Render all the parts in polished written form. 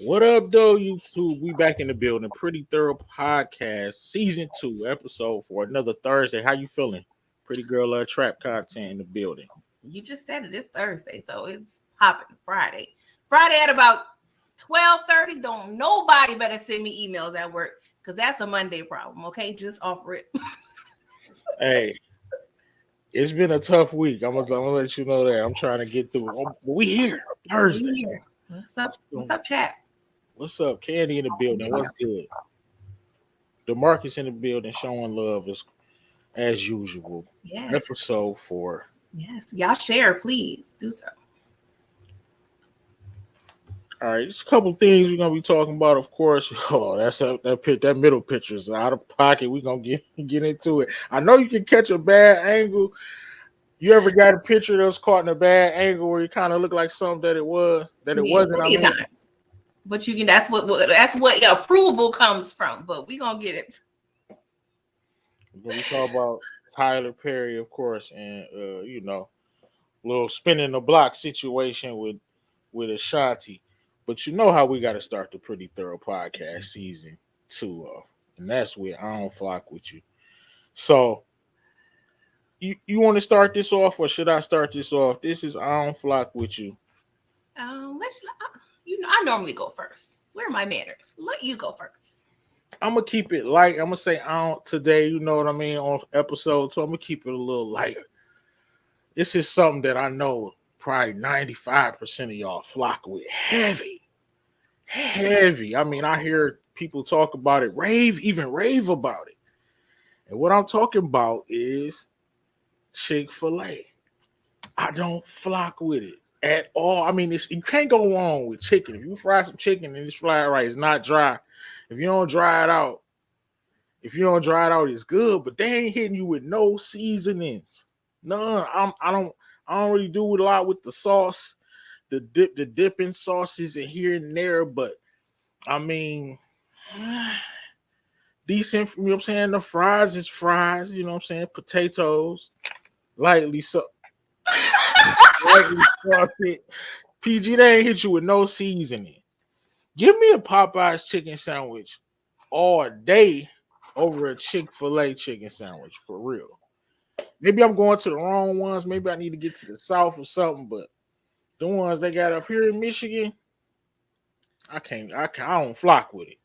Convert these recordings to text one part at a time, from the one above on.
What up, though, YouTube? We back in the building. Pretty Thorough Podcast, Season 2, Episode 4, another Thursday. How you feeling? Pretty Girl Trap content in the building. You just said it. It's Thursday, so it's popping Friday. Friday at about 12:30. Don't nobody better send me emails at work because that's a Monday problem, okay? Just offer it. Hey, it's been a tough week. I'm gonna let you know that. I'm trying to get through it. We here, Thursday. We here. What's up? What's up, chat? What's up? Candy in the building. What's good? DeMarcus in the building, showing love as usual. Yes. Episode 4. Yes. Y'all share, please. Do so. All right, just a couple things we're gonna be talking about, of course. Oh, that middle picture is out of pocket. We're gonna get into it. I know you can catch a bad angle. You ever got a picture that was caught in a bad angle where you kind of look like something that it wasn't? Plenty of times. But you can. That's what your approval comes from. But we gonna get it. We talk about Tyler Perry, of course, and little spinning the block situation with Ashanti. But you know how we got to start the Pretty Thorough Podcast Season 2 off, and that's with I Don't Flock With You. So you want to start this off, or should I start this off? This is I Don't Flock With You. I normally go first. Where are my manners? Let you go first. I'm gonna keep it light. I'm gonna say I don't today. You know what I mean on episode 2. I'm gonna keep it a little lighter. This is something that I know probably 95% of y'all flock with heavy. I mean, I hear people talk about it, rave about it. And what I'm talking about is Chick-fil-A. I don't flock with it at all. I mean, you can't go wrong with chicken. If you fry some chicken and it's fried right, it's not dry. If you don't dry it out, it's good. But they ain't hitting you with no seasonings. None. I don't really do a lot with the sauce, the dipping sauces and here and there. But I mean, decent. You know what I'm saying? The fries is fries. You know what I'm saying? Potatoes, lightly salted. PG, they ain't hit you with no seasoning. Give me a Popeye's chicken sandwich all day over a Chick-fil-A chicken sandwich, for real. Maybe I'm going to the wrong ones. Maybe I need to get to the South or something, but the ones they got up here in Michigan, I don't flock with it.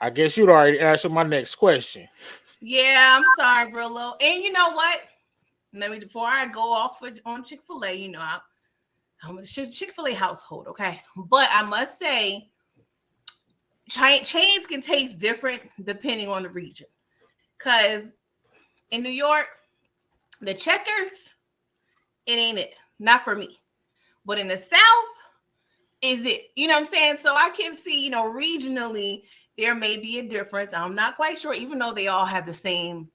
I guess you'd already answered my next question. Yeah, I'm sorry, Brillo. And you know what? Before I go off on Chick-fil-A, I'm a Chick-fil-A household, okay? But I must say, chains can taste different depending on the region. Because in New York, the Checkers, it ain't it. Not for me. But in the South, is it? You know what I'm saying? So I can see, regionally, there may be a difference. I'm not quite sure, even though they all have the same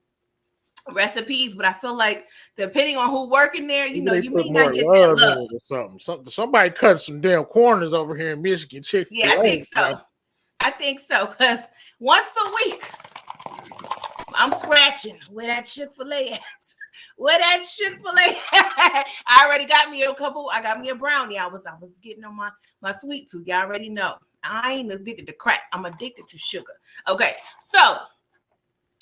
recipes, but I feel like depending on who working there, you may not get that love or something. Somebody cut some damn corners over here in Michigan. Chick-fil-A. Yeah, I think so. Because once a week, I'm scratching where that Chick-fil-A at. Where that Chick-fil-A at? I already got me I got me a brownie. I was getting on my sweet tooth. Y'all already know. I ain't addicted to crack. I'm addicted to sugar. Okay, so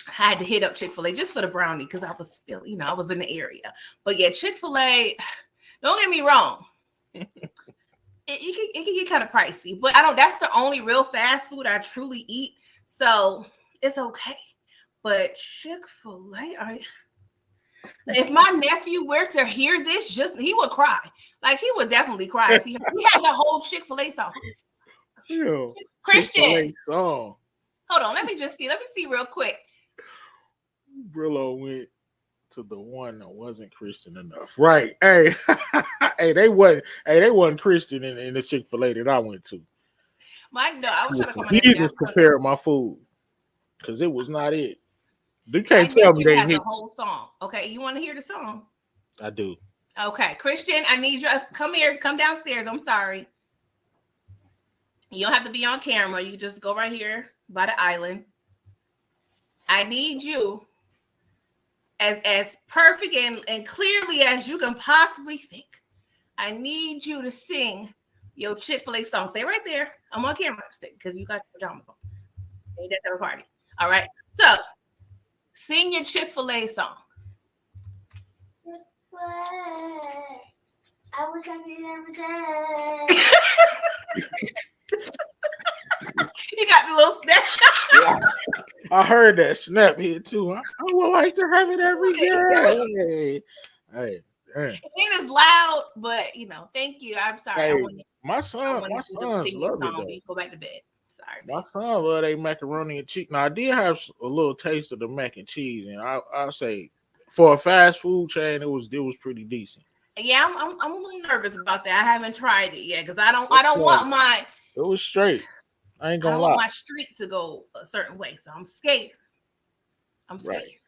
I had to hit up Chick-fil-A just for the brownie because I was feeling, I was in the area. But yeah, Chick-fil-A, don't get me wrong. It can get kind of pricey, but that's the only real fast food I truly eat. So it's okay. But Chick-fil-A, if my nephew were to hear this, he would cry. Like he would definitely cry if he has a whole Chick-fil-A song. Ew, Christian. Song. Hold on, let me see real quick. Brillo went to the one that wasn't Christian enough. Right. Hey, they wasn't Christian in the Chick-fil-A that I went to. I was trying to come on. He was preparing my food because it was not it. You can't tell me they hit the whole song. Okay, you want to hear the song? I do. Okay, Christian, I need you. Come here. Come downstairs. I'm sorry. You don't have to be on camera. You just go right here by the island. I need you as perfect and clearly as you can possibly think. I need you to sing your Chick-fil-A song. Stay right there. I'm on camera. Stay because you got your pajamas on. Ain't that the party? All right. So sing your Chick-fil-A song. I wish I could every day. You got the little snap. Yeah. I heard that snap here too. I would like to have it every day. Hey. It is loud, but thank you. I'm sorry. Hey, I wanted my to sons sing your love it song, though. but you go back to bed. Sorry, My babe. son love they macaroni and cheese. Now I did have a little taste of the mac and cheese, and I'll say for a fast food chain, it was pretty decent. Yeah, I'm a little nervous about that. I haven't tried it yet because I don't want my It was straight. I ain't I gonna don't lie. want my streak to go a certain way, so I'm scared. Right.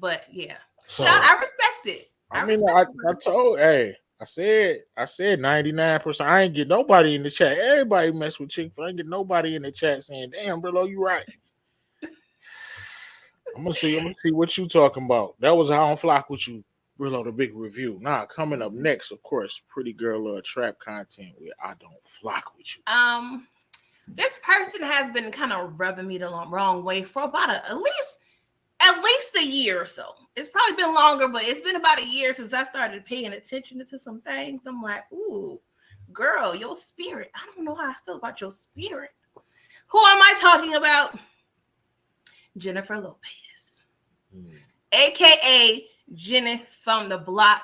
But yeah, So I respect it. I told, hey, I said 99%. I ain't get nobody in the chat. Everybody mess with Chick-fil-A. I ain't get nobody in the chat saying, "Damn, Brillo, you right." I'm gonna see what you talking about. That was I don't flock with you, Brillo, the big review. Nah, coming up next, of course, Pretty Girl Trap content where I don't flock with you. This person has been kind of rubbing me the wrong way for about at least a year or so. It's probably been longer, but it's been about a year since I started paying attention to some things. I'm like, ooh, girl, your spirit. I don't know how I feel about your spirit. Who am I talking about? Jennifer Lopez, aka Jenny from the block,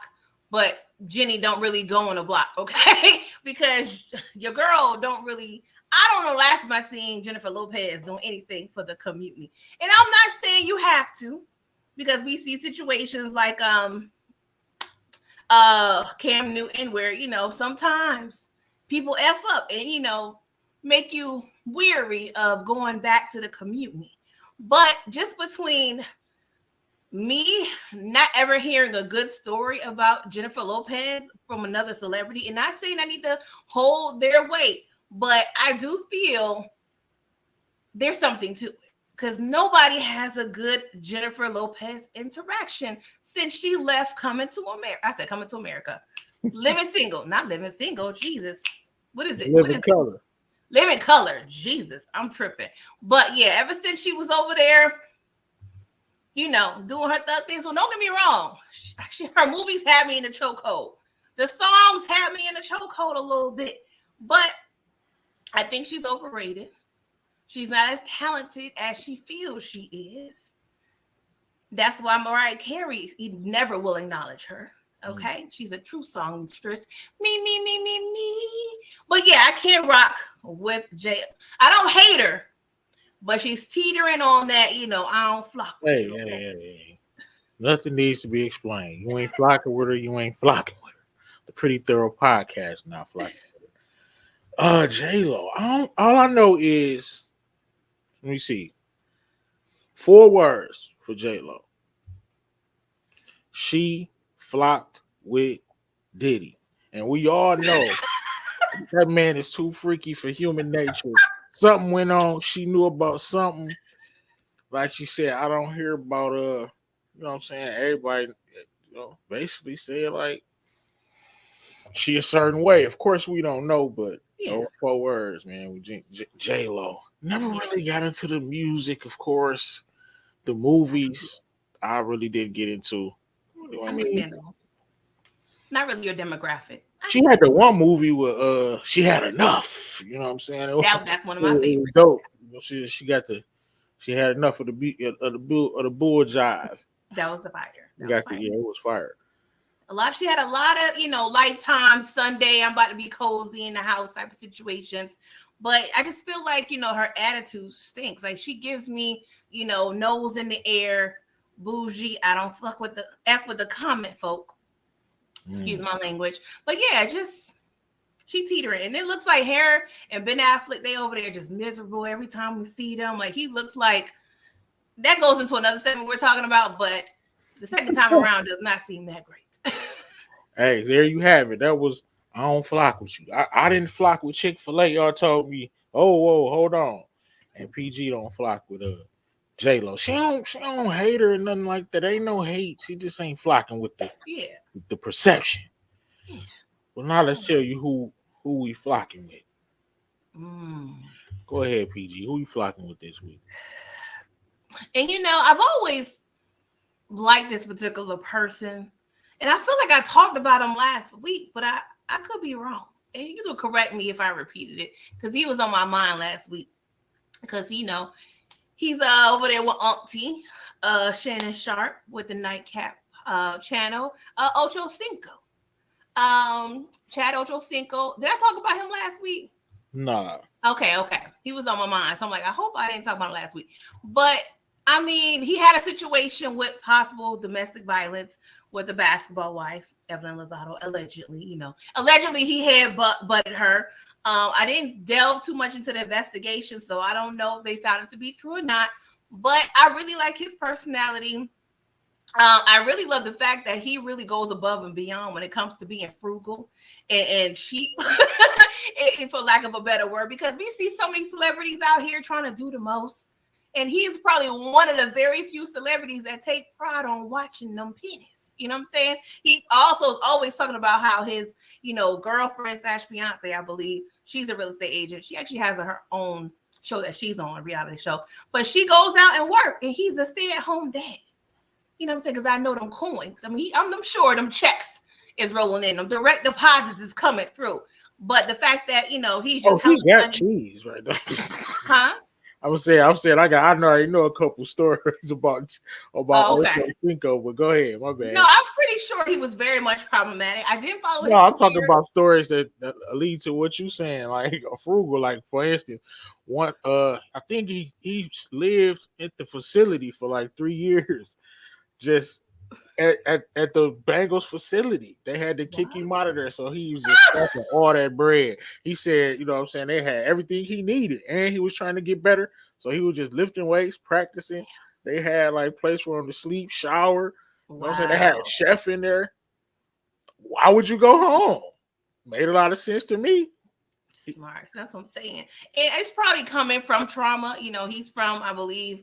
but Jenny don't really go on the block, okay? Because your girl don't really. I don't know last time I seen Jennifer Lopez doing anything for the community. And I'm not saying you have to, because we see situations like Cam Newton where, sometimes people F up and, make you weary of going back to the community. But just between me not ever hearing a good story about Jennifer Lopez from another celebrity, and not saying I need to hold their weight, but I do feel there's something to it because nobody has a good Jennifer Lopez interaction since she left Coming to America. I said Coming to America. Living Single, not Living Single. Jesus. What is it? Living Color. Living Color. Jesus, I'm tripping. But yeah, ever since she was over there, doing her thug things. So don't get me wrong. Her movies had me in the chokehold. The songs had me in the chokehold a little bit. But I think she's overrated. She's not as talented as she feels she is. That's why Mariah Carey never will acknowledge her. Okay? She's a true songstress. Me. But yeah, I can't rock with Jay. I don't hate her, but she's teetering on that, I don't flock with you. Hey. Nothing needs to be explained. You ain't flocking with her. You ain't flocking with her. The Pretty Thorough Podcast not flocking with her. J-Lo. All I know is, let me see. 4 words for J-Lo. She flocked with Diddy. And we all know that man is too freaky for human nature. Something went on. She knew about something. Like she said, I don't hear about you know what I'm saying? Everybody, basically said like she a certain way. Of course we don't know, but those 4 words, man. We J-Lo. Never really got into the music, of course. The movies, I really didn't get into. Understandable. Not really your demographic. She had the one movie with She Had Enough. You know what I'm saying? That's one of my favorites. Dope. She had enough of the bull jive. That was a fire. It was fire. She had a lot of, Lifetime, Sunday, I'm about to be cozy in the house type of situations. But I just feel like, her attitude stinks. Like she gives me, nose in the air, bougie. I don't fuck with the comment folk. Excuse my language. But yeah, she teetering. And it looks like her and Ben Affleck, they over there just miserable every time we see them. Like he looks like that goes into another segment we're talking about, but the second time around does not seem that great. Hey, there you have it. That was I don't flock with you. I didn't flock with Chick-fil-A. Y'all told me, whoa, hold on. And PG don't flock with J-Lo. She don't hate her or nothing like that. Ain't no hate. She just ain't flocking with the perception. Yeah. Well, now let's tell you who we flocking with? Mm. Go ahead, PG. Who you flocking with this week? And I've always liked this particular person, and I feel like I talked about him last week, but I could be wrong. And you can correct me if I repeated it, because he was on my mind last week. Because he's over there with Auntie Shannon Sharp with the Nightcap channel. Ocho Cinco. Chad Ocho Cinco. Did I talk about him last week? Nah. Okay. He was on my mind. So I'm like, I hope I didn't talk about him last week. But I mean, he had a situation with possible domestic violence with a basketball wife, Evelyn Lozado, allegedly. Allegedly he had butted her. I didn't delve too much into the investigation, so I don't know if they found it to be true or not. But I really like his personality. I really love the fact that he really goes above and beyond when it comes to being frugal and cheap, and for lack of a better word, because we see so many celebrities out here trying to do the most. And he's probably one of the very few celebrities that take pride on watching them pennies. You know what I'm saying? He also is always talking about how his, girlfriend / fiance, I believe, she's a real estate agent. She actually has her own show that she's on, a reality show. But she goes out and work, and he's a stay-at-home dad. You know what I'm saying? Because I know them coins. I mean, I'm sure them checks is rolling in. Them direct deposits is coming through. But the fact that, he's just he got cheese right now. Huh? I'm saying, I already know a couple stories about Ocho Cinco, but go ahead, my bad. No, I'm pretty sure he was very much problematic. I didn't follow his No, I'm talking about stories that lead to what you saying, like a frugal, like for instance, one I think he lived at the facility for like 3 years, just at the Bengals facility. They had to kick him out of there, so he was just sucking all that bread. He said, you know what I'm saying, they had everything he needed, and he was trying to get better, so he was just lifting weights, practicing. They had like place for him to sleep, shower. You know what I'm saying? They had a chef in there. Why would you go home? Made a lot of sense to me. Smart. That's what I'm saying. And it's probably coming from trauma. He's from, I believe,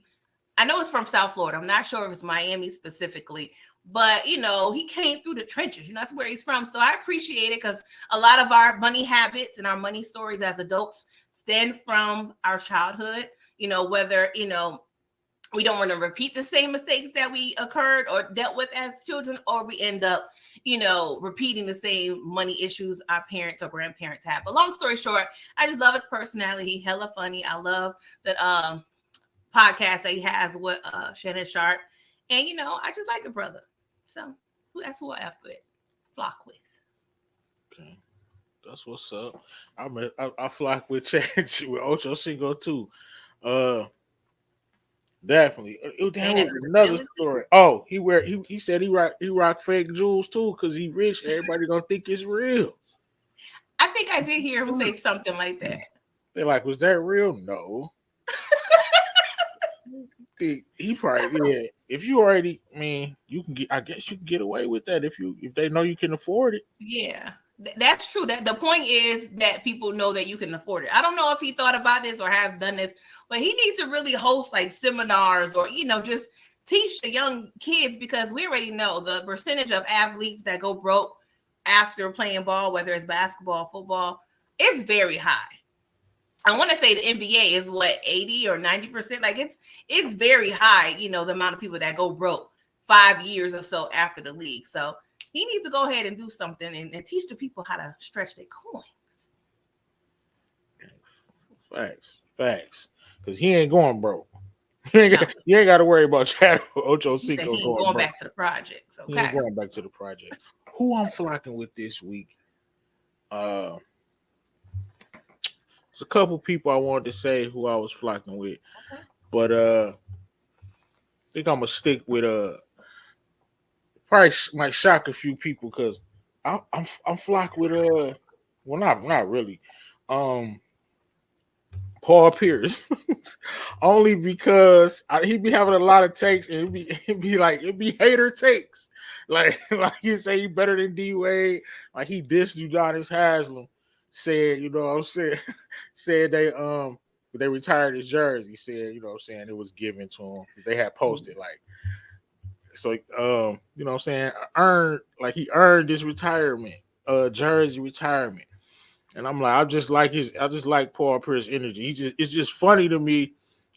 I know it's from South Florida. I'm not sure if it's Miami specifically, but he came through the trenches. That's where he's from. So I appreciate it, because a lot of our money habits and our money stories as adults stem from our childhood. Whether we don't want to repeat the same mistakes that we occurred or dealt with as children, or we end up repeating the same money issues our parents or grandparents have. But long story short, I just love his personality. Hella funny. I love that podcast that he has with Shannon Sharp, and I just like the brother. So that's who I flock with. Okay, that's what's up. I flock with with Ocho Cinco too. Definitely. Damn, another story. Oh, he said he rock fake jewels too, because he rich. Everybody gonna think it's real. I think I did hear him say something like that. They're like, was that real? No. He probably If you already, you can get. I guess you can get away with that if they know you can afford it. Yeah, that's true. That the point is that people know that you can afford it. I don't know if he thought about this or have done this, but he needs to really host like seminars or just teach the young kids, because we already know the percentage of athletes that go broke after playing ball, whether it's basketball, football, it's very high. I want to say the NBA is 80 or 90%. Like it's very high, the amount of people that go broke 5 years or so after the league. So he needs to go ahead and do something and teach the people how to stretch their coins. Facts. Because he ain't going broke. You ain't got to worry about Chad Ocho Cinco going back to the projects. Okay. He ain't going back to the project. Who I'm flocking with this week? There's a couple people I wanted to say who I was flocking with, but I think I'm gonna stick with probably might shock a few people, because I'm flocked with well, not really, Paul Pierce. Only because he be having a lot of takes, and it'd be hater takes, like you say he better than D Wade, like he dissed Udonis Haslam. Said, you know what I'm saying, said they retired his jersey, said, you know what I'm saying, it was given to him. They had posted like, so you know what I'm saying, he earned this retirement, jersey retirement. And I'm like, I just like Paul Pierce energy. It's just funny to me.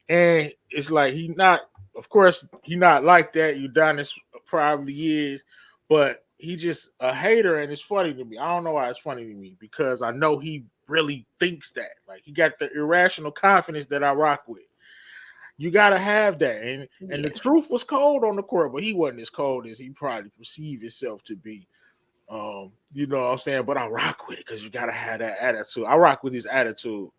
And it's like he not, of course, he not like that. Udonis probably is, but he just a hater, and it's funny to me. I don't know why it's funny to me because I know he really thinks that. Like he got the irrational confidence that I rock with. You gotta have that, and the Yeah. truth was cold on the court, but he wasn't as cold as he probably perceived himself to be. You know what I'm saying? But I rock with it because you gotta have that attitude. I rock with his attitude.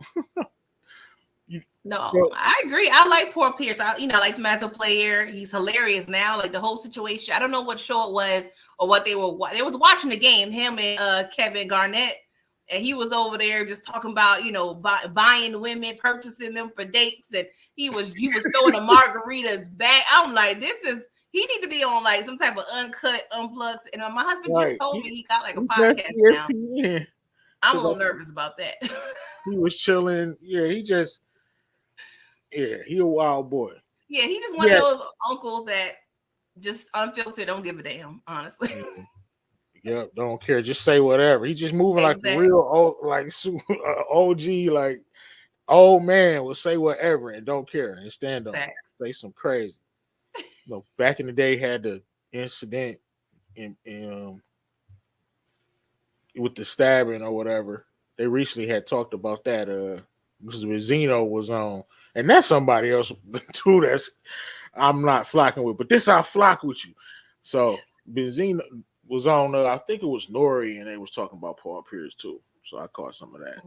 You, No, but, I agree. I like poor Pierce. I like him as a player. He's hilarious now. Like the whole situation. I don't know what show it was or what they were. They was watching the game. Him and Kevin Garnett, and he was over there just talking about buying women, purchasing them for dates, and he was throwing the margaritas back. I'm like, he need to be on like some type of uncut unplugs. And my husband just right, told me he got like a he left podcast now. ESPN I'm a because little nervous about that. he was chilling. Yeah, he a wild boy. Yeah, he just one of Yeah, those uncles that just unfiltered, don't give a damn, honestly. yeah, don't care. Just say whatever. He just moving like a Exactly. real old, like OG, like old man will say whatever and don't care and stand on it. Facts. Say some crazy. Back in the day, had the incident in with the stabbing or whatever. They recently had talked about that. Because Zeno was on, and that's somebody else too. That's I'm not flocking with, but this I flock with you. So Benzino was on. I think it was Nori, and they was talking about Paul Pierce too. So I caught some of that,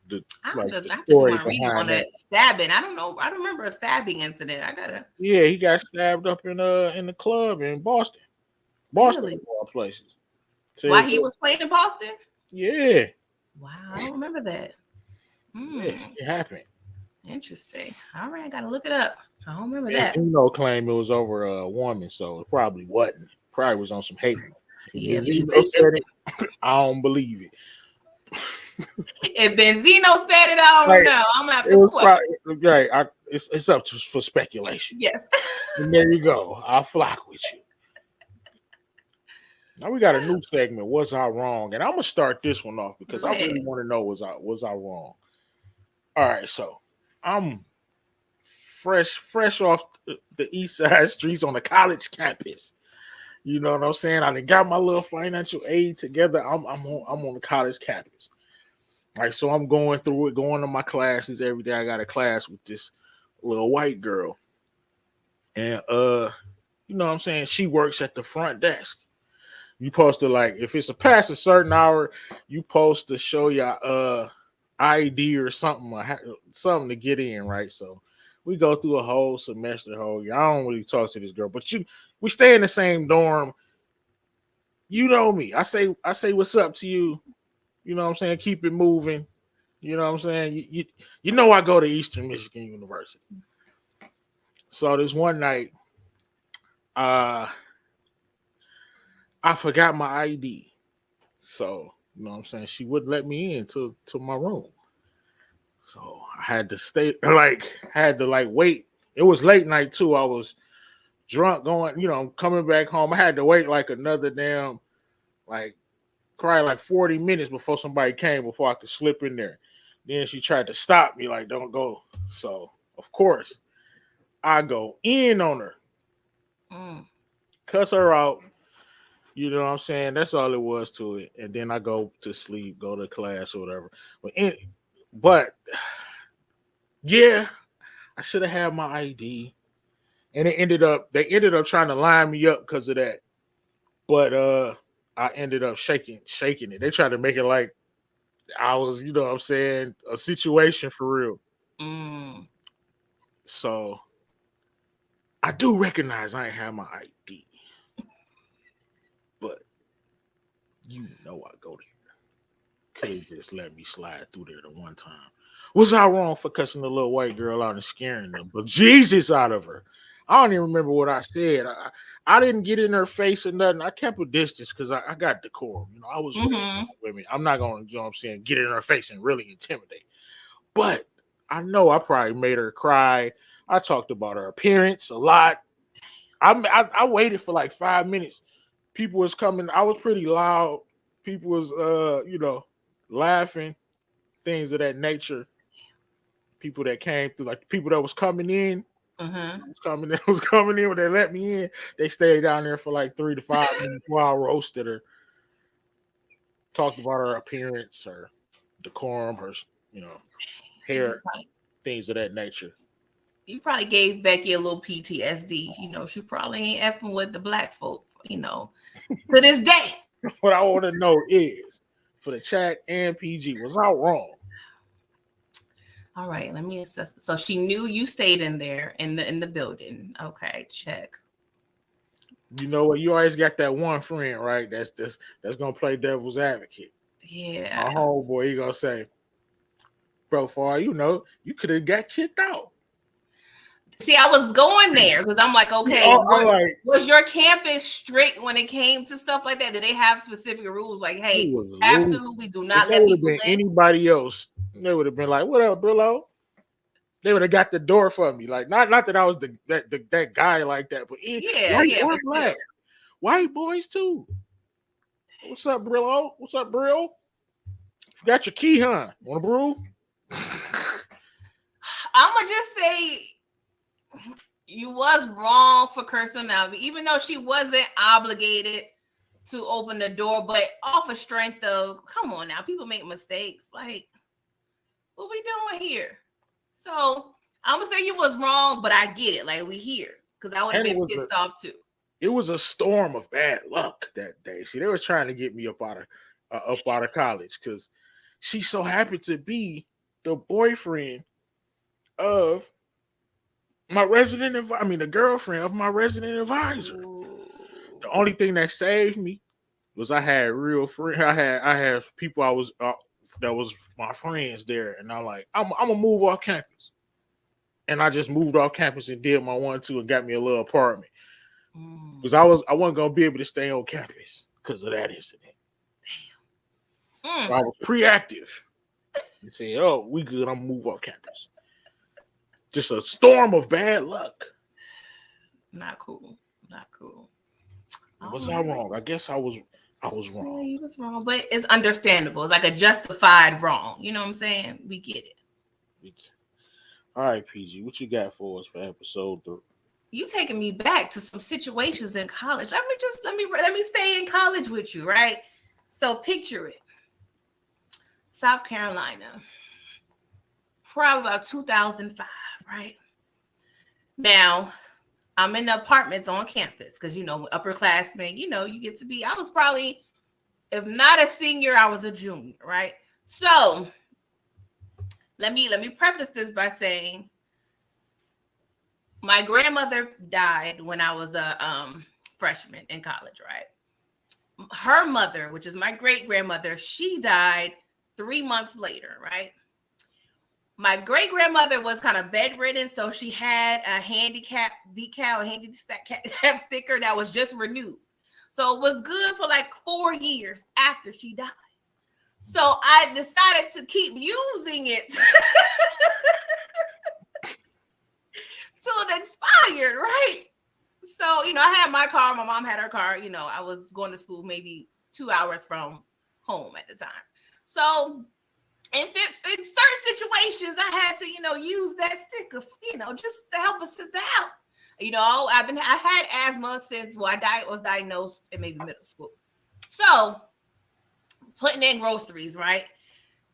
the I like have the to do story my reading on behind that. that stabbing. I don't know. I don't remember a stabbing incident. I gotta Yeah, he got stabbed up in the club in Boston. Boston really of all places. why Said, he was playing in Boston. yeah, Wow, I don't remember that. yeah, it happened. Interesting. All right, I gotta look it up. I don't remember And that. Zeno claimed it was over a woman, so it probably wasn't. Probably was on some hate. If Yeah, Zeno said it, I don't believe it. if Benzino said it, I don't Like know. I'm gonna have it to was question. probably right. It's up for speculation. Yes. And there you go. I'll flock with you. Now we got a new segment. Was I wrong? And I'm gonna start this one off because Go I ahead. really want to know was I wrong? All right, so I'm fresh off the east side streets on the college campus. You know what I'm saying? I done got my little financial aid together. I'm on the college campus. All right, so I'm going through it, going to my classes every day. I got a class with this little white girl. And you know what I'm saying? She works at the front desk. You supposed to like if it's past a certain hour, you supposed to show your ID or something something to get in, right? So we go through a whole semester, whole year. I don't really talk to this girl, but we stay in the same dorm. You know me. I say what's up to you. You know what I'm saying? Keep it moving. You know what I'm saying? You know I go to Eastern Michigan University. So this one night, I forgot my ID. So, you know what I'm saying? She wouldn't let me in to my room. So I had to stay had to wait. It was late night too. I was drunk going, coming back home. I had to wait like another damn like probably like 40 minutes before somebody came before I could slip in there. Then she tried to stop me, like, don't go. So of course I go in on her, cuss her out. You know what I'm saying? That's all it was to it. And then I go to sleep, go to class or whatever. But yeah, I should have had my ID. And they ended up trying to line me up because of that. But I ended up shaking it. They tried to make it like I was, you know what I'm saying, a situation for real. So I do recognize I ain't have my ID. But you know I go there. Could have just let me slide through there the one time. Was I wrong for cussing the little white girl out and scaring them? But Jesus out of her. I don't even remember what I said. I didn't get in her face or nothing. I kept a distance because I got decorum. I was with me. I'm not going to, you know what I'm saying, get in her face and really intimidate. But I know I probably made her cry. I talked about her appearance a lot. I waited for like 5 minutes. People was coming. I was pretty loud. People was, laughing, things of that nature. People that came through, like the people that was coming in, was coming in when they let me in. They stayed down there for like 3 to 5 minutes while I roasted her, talked about her appearance, her decorum, her hair, things of that nature. You probably gave Becky a little PTSD. She probably ain't effing with the black folk, to this day. What I want to know is, for the chat and PG, was I wrong? All right, let me assess. So she knew you stayed in there in the building. Okay, check. You know what? You always got that one friend, right? That's gonna play devil's advocate. Yeah. My homeboy, he gonna say, bro, for all you know, you could have got kicked out. See, I was going there because I'm like, okay, was your campus strict when it came to stuff like that? Did they have specific rules? Like, hey, absolutely do not let people in. Anybody else, they would have been like, what up, Brillo? They would have got the door for me. Like, not that I was that guy like that, but black. White boys too. What's up, Brillo? What's up, Brill? You got your key, huh? Want a brew? I'ma just say you was wrong for cursing out, even though she wasn't obligated to open the door, but off of strength of, come on now, people make mistakes. Like, what we doing here? So I'm gonna say you was wrong, but I get it. Like, we here because I would have been pissed off too. It was a storm of bad luck that day. See, they were trying to get me up out of college because she's so happy to be the boyfriend of my the girlfriend of my resident advisor. Ooh. The only thing that saved me was I had real friends. I had people that was my friends there, and I'm like, I'm gonna move off campus, and I just moved off campus and did my 1-2 and got me a little apartment because I wasn't gonna be able to stay on campus because of that incident. Damn. So I was preactive and said, "Oh, we good. I'm gonna move off campus." Just a storm of bad luck. Not cool. Not cool. Was I wrong? I guess I was wrong. Yeah, you was wrong, but it's understandable. It's like a justified wrong. You know what I'm saying? We get it. All right, PG, what you got for us for episode 3? You taking me back to some situations in college. Let me stay in college with you, right? So picture it. South Carolina. Probably about 2005, right? Now, I'm in the apartments on campus because, upperclassmen, you get to be, I was probably, if not a senior, I was a junior, right? So let me preface this by saying my grandmother died when I was a freshman in college, right? Her mother, which is my great-grandmother, she died 3 months later, right? My great-grandmother was kind of bedridden, so she had a handicap decal, a handicap sticker that was just renewed. So it was good for like 4 years after she died. So I decided to keep using it till it expired, right? So, I had my car. My mom had her car. I was going to school maybe 2 hours from home at the time. So in certain situations, I had to, use that sticker, just to help a sister out. I had asthma since I was diagnosed in maybe middle school. So putting in groceries, right,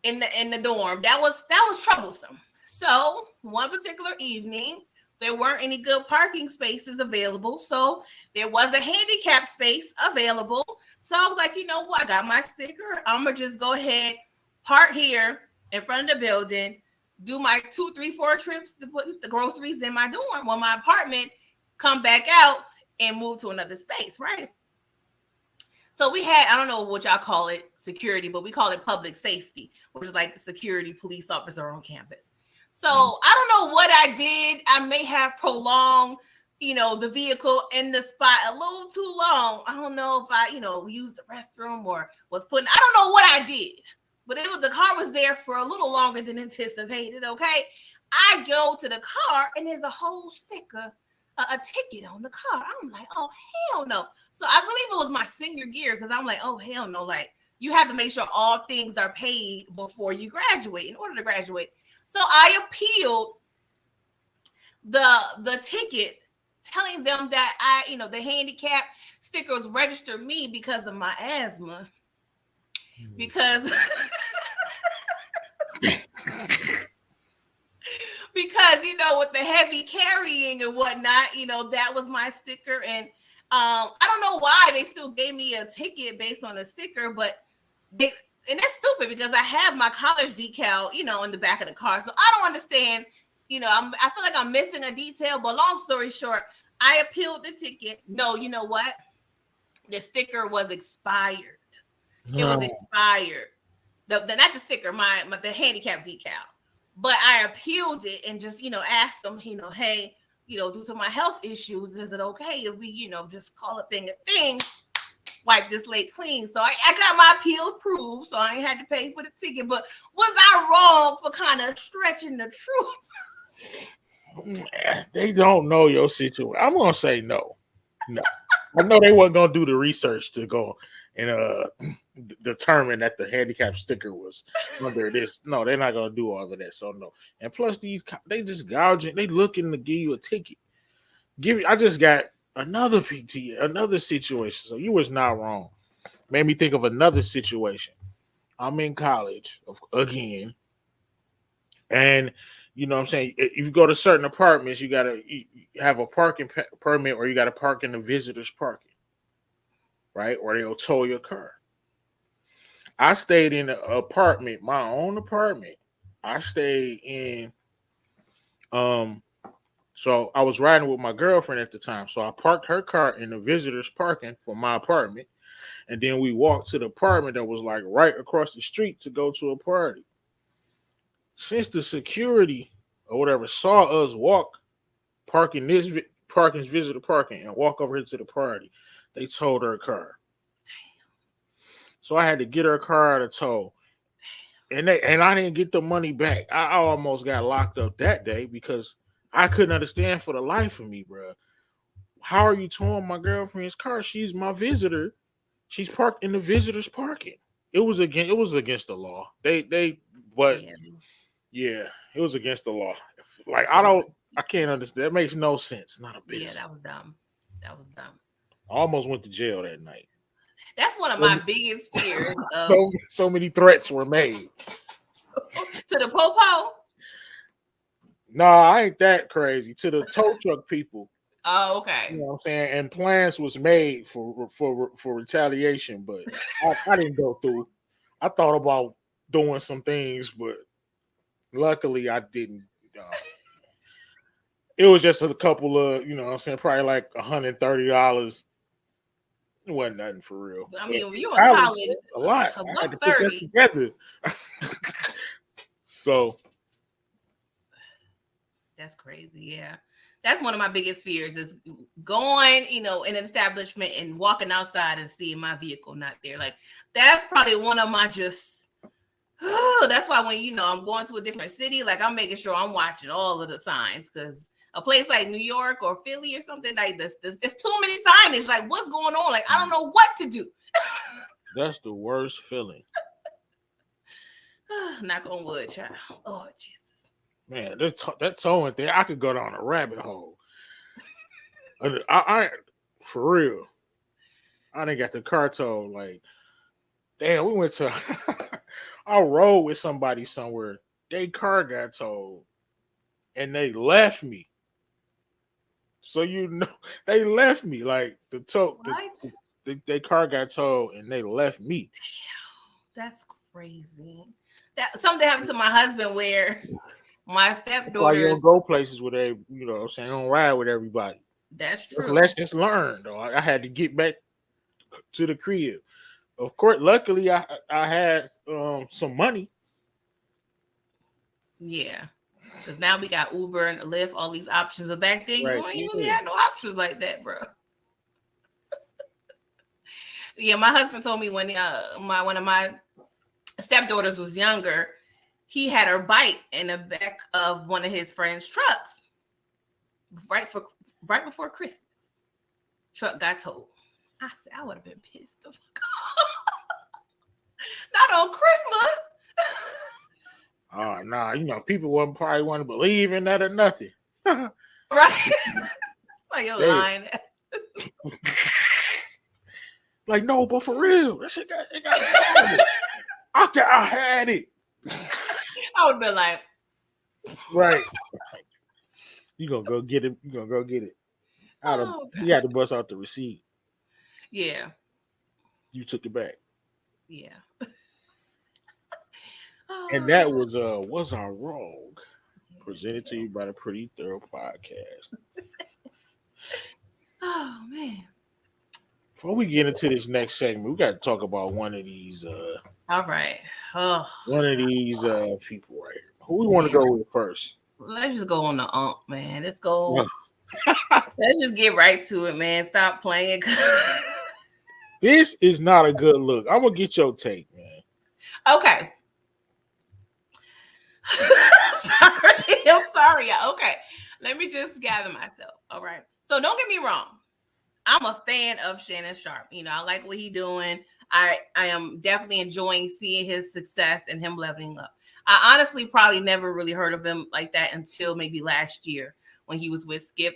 in the dorm, that was troublesome. So one particular evening, there weren't any good parking spaces available. So there was a handicap space available. So I was like, you know what? I got my sticker. I'm going to just go ahead, park here in front of the building, do my 2, 3, 4 trips to put the groceries in my dorm or my apartment, come back out and move to another space, right? So we had, I don't know what y'all call it, security, but we call it public safety, which is like the security police officer on campus. So I don't know what I did. I may have prolonged, the vehicle in the spot a little too long. I don't know if I, used the restroom or was I don't know what I did, but the car was there for a little longer than anticipated. Okay. I go to the car and there's a whole sticker, a ticket on the car. I'm like, oh, hell no. So I believe it was my senior year because I'm like, oh, hell no. Like, you have to make sure all things are paid before you graduate in order to graduate. So I appealed the ticket, telling them that the handicap stickers registered me because of my asthma. Because because with the heavy carrying and whatnot, that was my sticker. And I don't know why they still gave me a ticket based on a sticker, but and that's stupid because I have my college decal, in the back of the car. So I don't understand. I feel like I'm missing a detail, but long story short, I appealed the ticket. No, you know what? The sticker was expired. No. It was expired. The not the sticker, the handicap decal. But I appealed it and just, asked them, hey, due to my health issues, is it okay if we, just call a thing a thing, wipe this slate clean? So I got my appeal approved, so I ain't had to pay for the ticket. But was I wrong for kind of stretching the truth? They don't know your situation. I'm gonna say no. I know they wasn't gonna do the research to go and determine that the handicap sticker was under this. No, they're not gonna do all of that. So no. And plus, they just gouging. They looking to give you a ticket. I just got another another situation. So you was not wrong. Made me think of another situation. I'm in college again, and you know what I'm saying, if you go to certain apartments, you have a parking permit, or you got to park in the visitors parking, right? Or they'll tow your car. I stayed in an apartment, my own apartment. I stayed in so I was riding with my girlfriend at the time. So I parked her car in the visitors parking for my apartment. And then we walked to the apartment that was like right across the street to go to a party. Since the security or whatever saw us parking visitor parking and walk over here to the party, they towed her car. So I had to get her car out of tow. And I didn't get the money back. I almost got locked up that day because I couldn't understand for the life of me, bro. How are you towing my girlfriend's car? She's my visitor. She's parked in the visitors parking. It was against the law. But yeah, it was against the law. Like I can't understand. That makes no sense. Not a bit. Yeah, that was dumb. That was dumb. I almost went to jail that night. That's one of my biggest fears. So many threats were made. To the popo? Nah, I ain't that crazy. To the tow truck people. Oh, okay. You know what I'm saying? And plans was made for retaliation, but I didn't go through. I thought about doing some things, but luckily I didn't. It was just a couple of, you know what I'm saying, probably like $130. It wasn't nothing for real. I mean, when you in college, a lot. I had to put that together. So that's crazy. Yeah. That's one of my biggest fears is going, in an establishment and walking outside and seeing my vehicle not there. Like that's probably one of my that's why when, I'm going to a different city, like I'm making sure I'm watching all of the signs, because a place like New York or Philly or something like this, there's too many signage. Like what's going on? Like I don't know what to do. That's the worst feeling. Knock on wood, child. Oh, Jesus. Man, that towing thing, I could go down a rabbit hole. I for real. I didn't got the car towed. Like, damn, we went to I rode with somebody somewhere. Their car got towed, and they left me. So they left me. Like the tow. Their car got towed, and they left me. Damn, that's crazy. That something happened to my husband where my stepdaughter. You don't go places with you know what I'm saying, don't ride with everybody. That's true. Let's just learn, though. I had to get back to the crib. Of course, luckily I had some money. Yeah. Because now we got Uber and Lyft, all these options. But back then, you really had no options like that, bro. Yeah, my husband told me when one of my stepdaughters was younger, he had her bike in the back of one of his friend's trucks right before Christmas. Truck got towed. I said I would have been pissed. nah, people wouldn't probably want to believe in that or nothing. Right? Like you're They- lying. like, no, but for real, that shit got I had it. I would be like, Right. You gonna go get it. You gonna go get it. oh, You had to bust out the receipt. yeah, You took it back. yeah. And that was Our Wrong? Presented to you by the Pretty Thorough Podcast. Oh man. Before we get into this next segment, we got to talk about one of these All right. Oh, people right here. Who we want to go with first? let's just go on the man. Let's go. Let's just get right to it, man. Stop playing. This is not a good look. I'm gonna get your take, man. Okay. I'm sorry. Okay. Let me just gather myself. All right. So don't get me wrong. I'm a fan of Shannon Sharp. I like what he's doing. I am definitely enjoying seeing his success and him leveling up. I honestly probably never really heard of him like that until maybe last year when he was with Skip.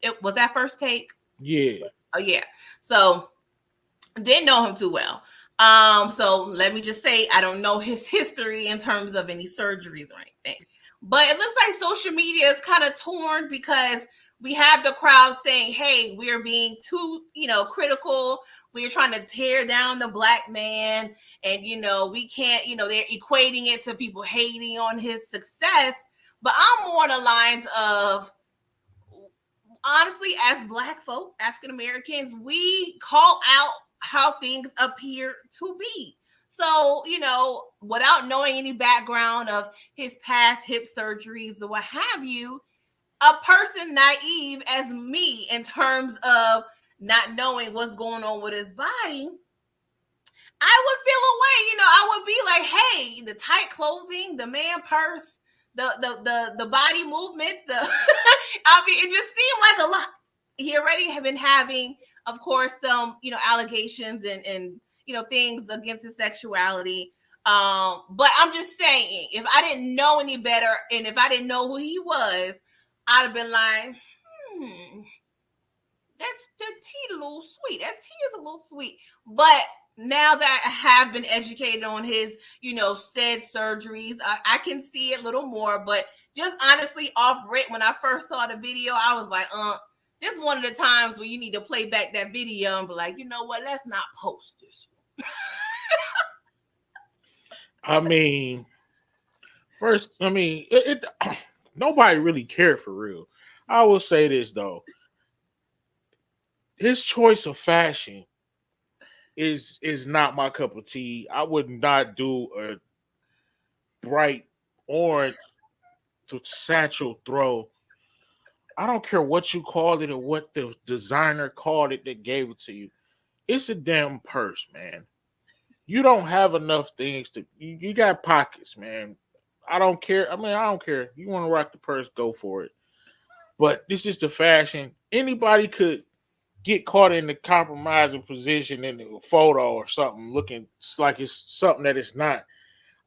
It was that First Take. Yeah. Oh yeah. So didn't know him too well. So let me just say I don't know his history in terms of any surgeries or anything. But it looks like social media is kind of torn because we have the crowd saying, hey, we're being too, critical. We're trying to tear down the black man. And, we can't, they're equating it to people hating on his success. But I'm more on the lines of, honestly, as Black folk, African Americans, we call out how things appear to be. So, without knowing any background of his past hip surgeries or what have you, a person naive as me in terms of not knowing what's going on with his body, I would feel away. I would be like, hey, the tight clothing, the man purse, the body movements, it just seemed like a lot. He already had been having, of course, some, allegations and things against his sexuality. But I'm just saying, if I didn't know any better and if I didn't know who he was, I'd have been like, that tea a little sweet. That tea is a little sweet. But now that I have been educated on his, said surgeries, I can see it a little more. But just honestly, off rip, when I first saw the video, I was like, this is one of the times where you need to play back that video and be like, you know what? Let's not post this. I mean, first, nobody really cared for real. I will say this though. His choice of fashion is not my cup of tea. I would not do a bright orange to satchel throw. I don't care what you called it or what the designer called it that gave it to you. It's a damn purse, man. You don't have enough things to. You got pockets, man. I don't care. I don't care. You want to rock the purse, go for it. But this is the fashion. Anybody could get caught in the compromising position in a photo or something, looking like it's something that it's not.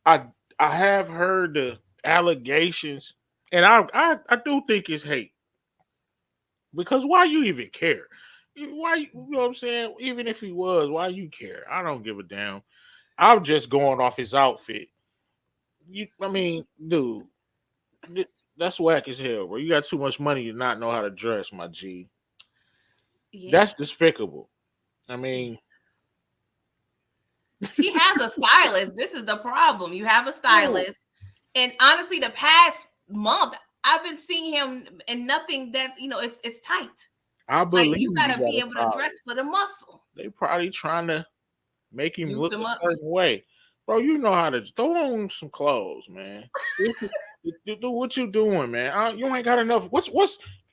I have heard the allegations, and I do think it's hate. Because why you even care? Why you know what I'm saying? Even if he was, why you care? I don't give a damn. I'm just going off his outfit. Dude, that's whack as hell, bro. You got too much money to not know how to dress, my G. Yeah. That's despicable. He has a stylist. This is the problem. You have a stylist. And honestly, the past month, I've been seeing him in nothing that, it's tight. I believe you gotta be able to dress for the muscle. They probably trying to make him look a certain way. Bro, you know how to throw on some clothes, man. Do what you doing, man. You ain't got enough. What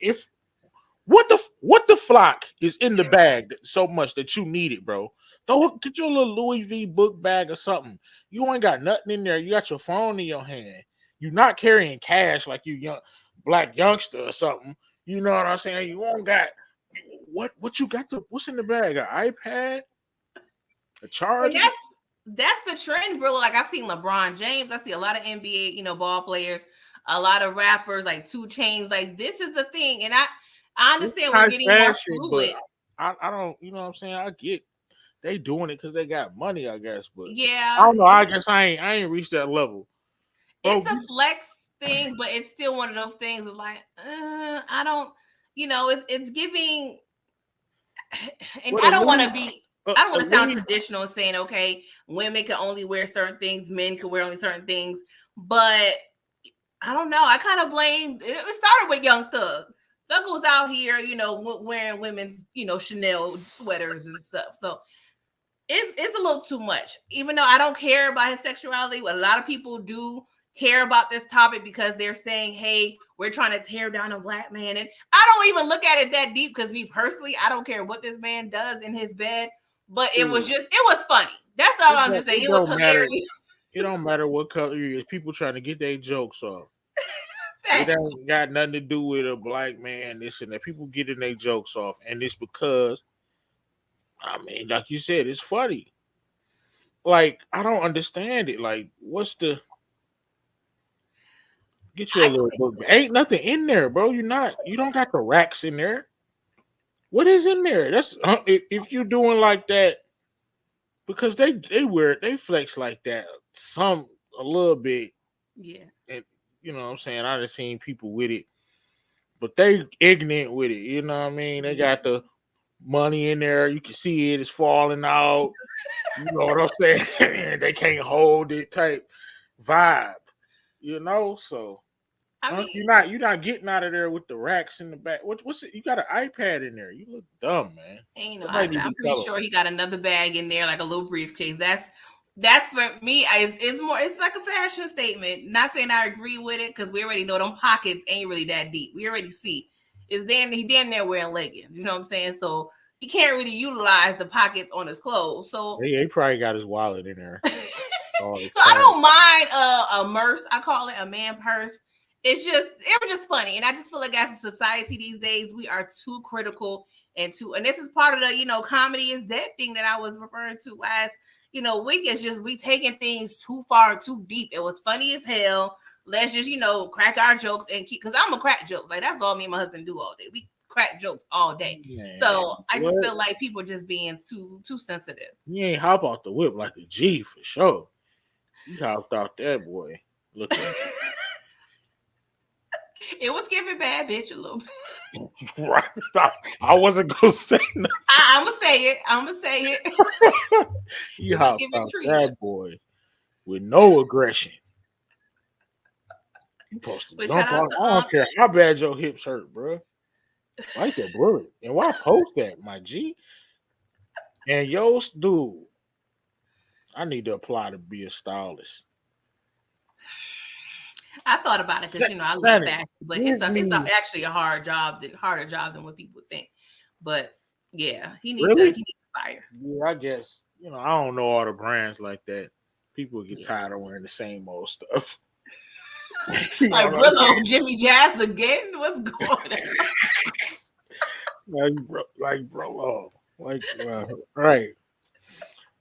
the flock is in the bag so much that you need it, bro? Get your little Louis V book bag or something. You ain't got nothing in there. You got your phone in your hand. You're not carrying cash like you young black youngster or something. You know what I'm saying? You won't got what you got what's in the bag? An iPad? A charger? And that's the trend, bro. Like I've seen LeBron James, I see a lot of NBA, ball players, a lot of rappers like 2 Chainz. Like this is a thing, and I It's understand we're high getting more fashion, but fluid. I don't, you know what I'm saying? I get they doing it because they got money, I guess, but I Yeah, don't know. I guess I ain't reached that level. it's Bro, a flex thing, but it's still one of those things. It's like I don't, it's giving, and what I a don't want league, to be. a, I don't a want to sound league. traditional and saying, okay, women can only wear certain things, men can wear only certain things, but I don't know. I kind of blame. It started with Young Thug. Thug was out here, wearing women's, Chanel sweaters and stuff. So it's a little too much. Even though I don't care about his sexuality, a lot of people do care about this topic because they're saying, "Hey, we're trying to tear down a black man." And I don't even look at it that deep because me personally, I don't care what this man does in his bed. But it was funny. That's all I'm just saying. It It was don't matter. hilarious. It don't matter what color you is. People trying to get their jokes off. It ain't got nothing to do with a black man, this and that. People getting their jokes off, and it's because, I mean, like you said, it's funny. Like I don't understand it. Like, what's the get you a I little book? Ain't nothing in there, bro. You don't got the racks in there. What is in there? That's if you're doing like that because they flex like that some a little bit, yeah. and you know what I'm saying. I done seen people with it, but they ignorant with it. You know what I mean? They got the money in there. You can see it. It's falling out. You know what I'm saying? They can't hold it type vibe. You know, so I mean, you're not getting out of there with the racks in the back. What's it? You got an iPad in there. You look dumb, man. Somebody need I'm to pretty tell him. sure he got another bag in there, like a little briefcase. That's for me. It's more. It's like a fashion statement. Not saying I agree with it because we already know them pockets ain't really that deep. We already see he damn near wearing leggings. You know what I'm saying? So he can't really utilize the pockets on his clothes. So He probably got his wallet in there. All the so I time. don't mind a merce. I call it a man purse. It was just funny, and I just feel like as a society these days we are too critical and this is part of the comedy is dead thing that I was referring to last week. Is just we taking things too far, too deep. It was funny as hell. Let's just crack our jokes and keep because I'm a crack jokes like that's all me and my husband do all day. We crack jokes all day. Man, So I just what? feel like people just being too sensitive. You ain't hop off the whip like a G for sure. You hopped out that boy. Looking It was giving bad bitch a little bit. right. I wasn't gonna say nothing. I'm gonna say it. You It was hopped giving out treatment. that boy with no aggression. You supposed to But jump shout out on. to I don't care how bad your hips hurt, bro. Like that bullet. And why post that, my G? And yo, dude, I need to apply to be a stylist. I thought about it because I love Planet, fashion, but give it's me actually a harder job than what people think. But yeah, really? he needs to fire. Yeah, I guess. I don't know all the brands like that. People get Yeah. tired of wearing the same old stuff. You know Like what I'm saying? Brillo, Jimmy Jazz again. What's going on? Bro, right.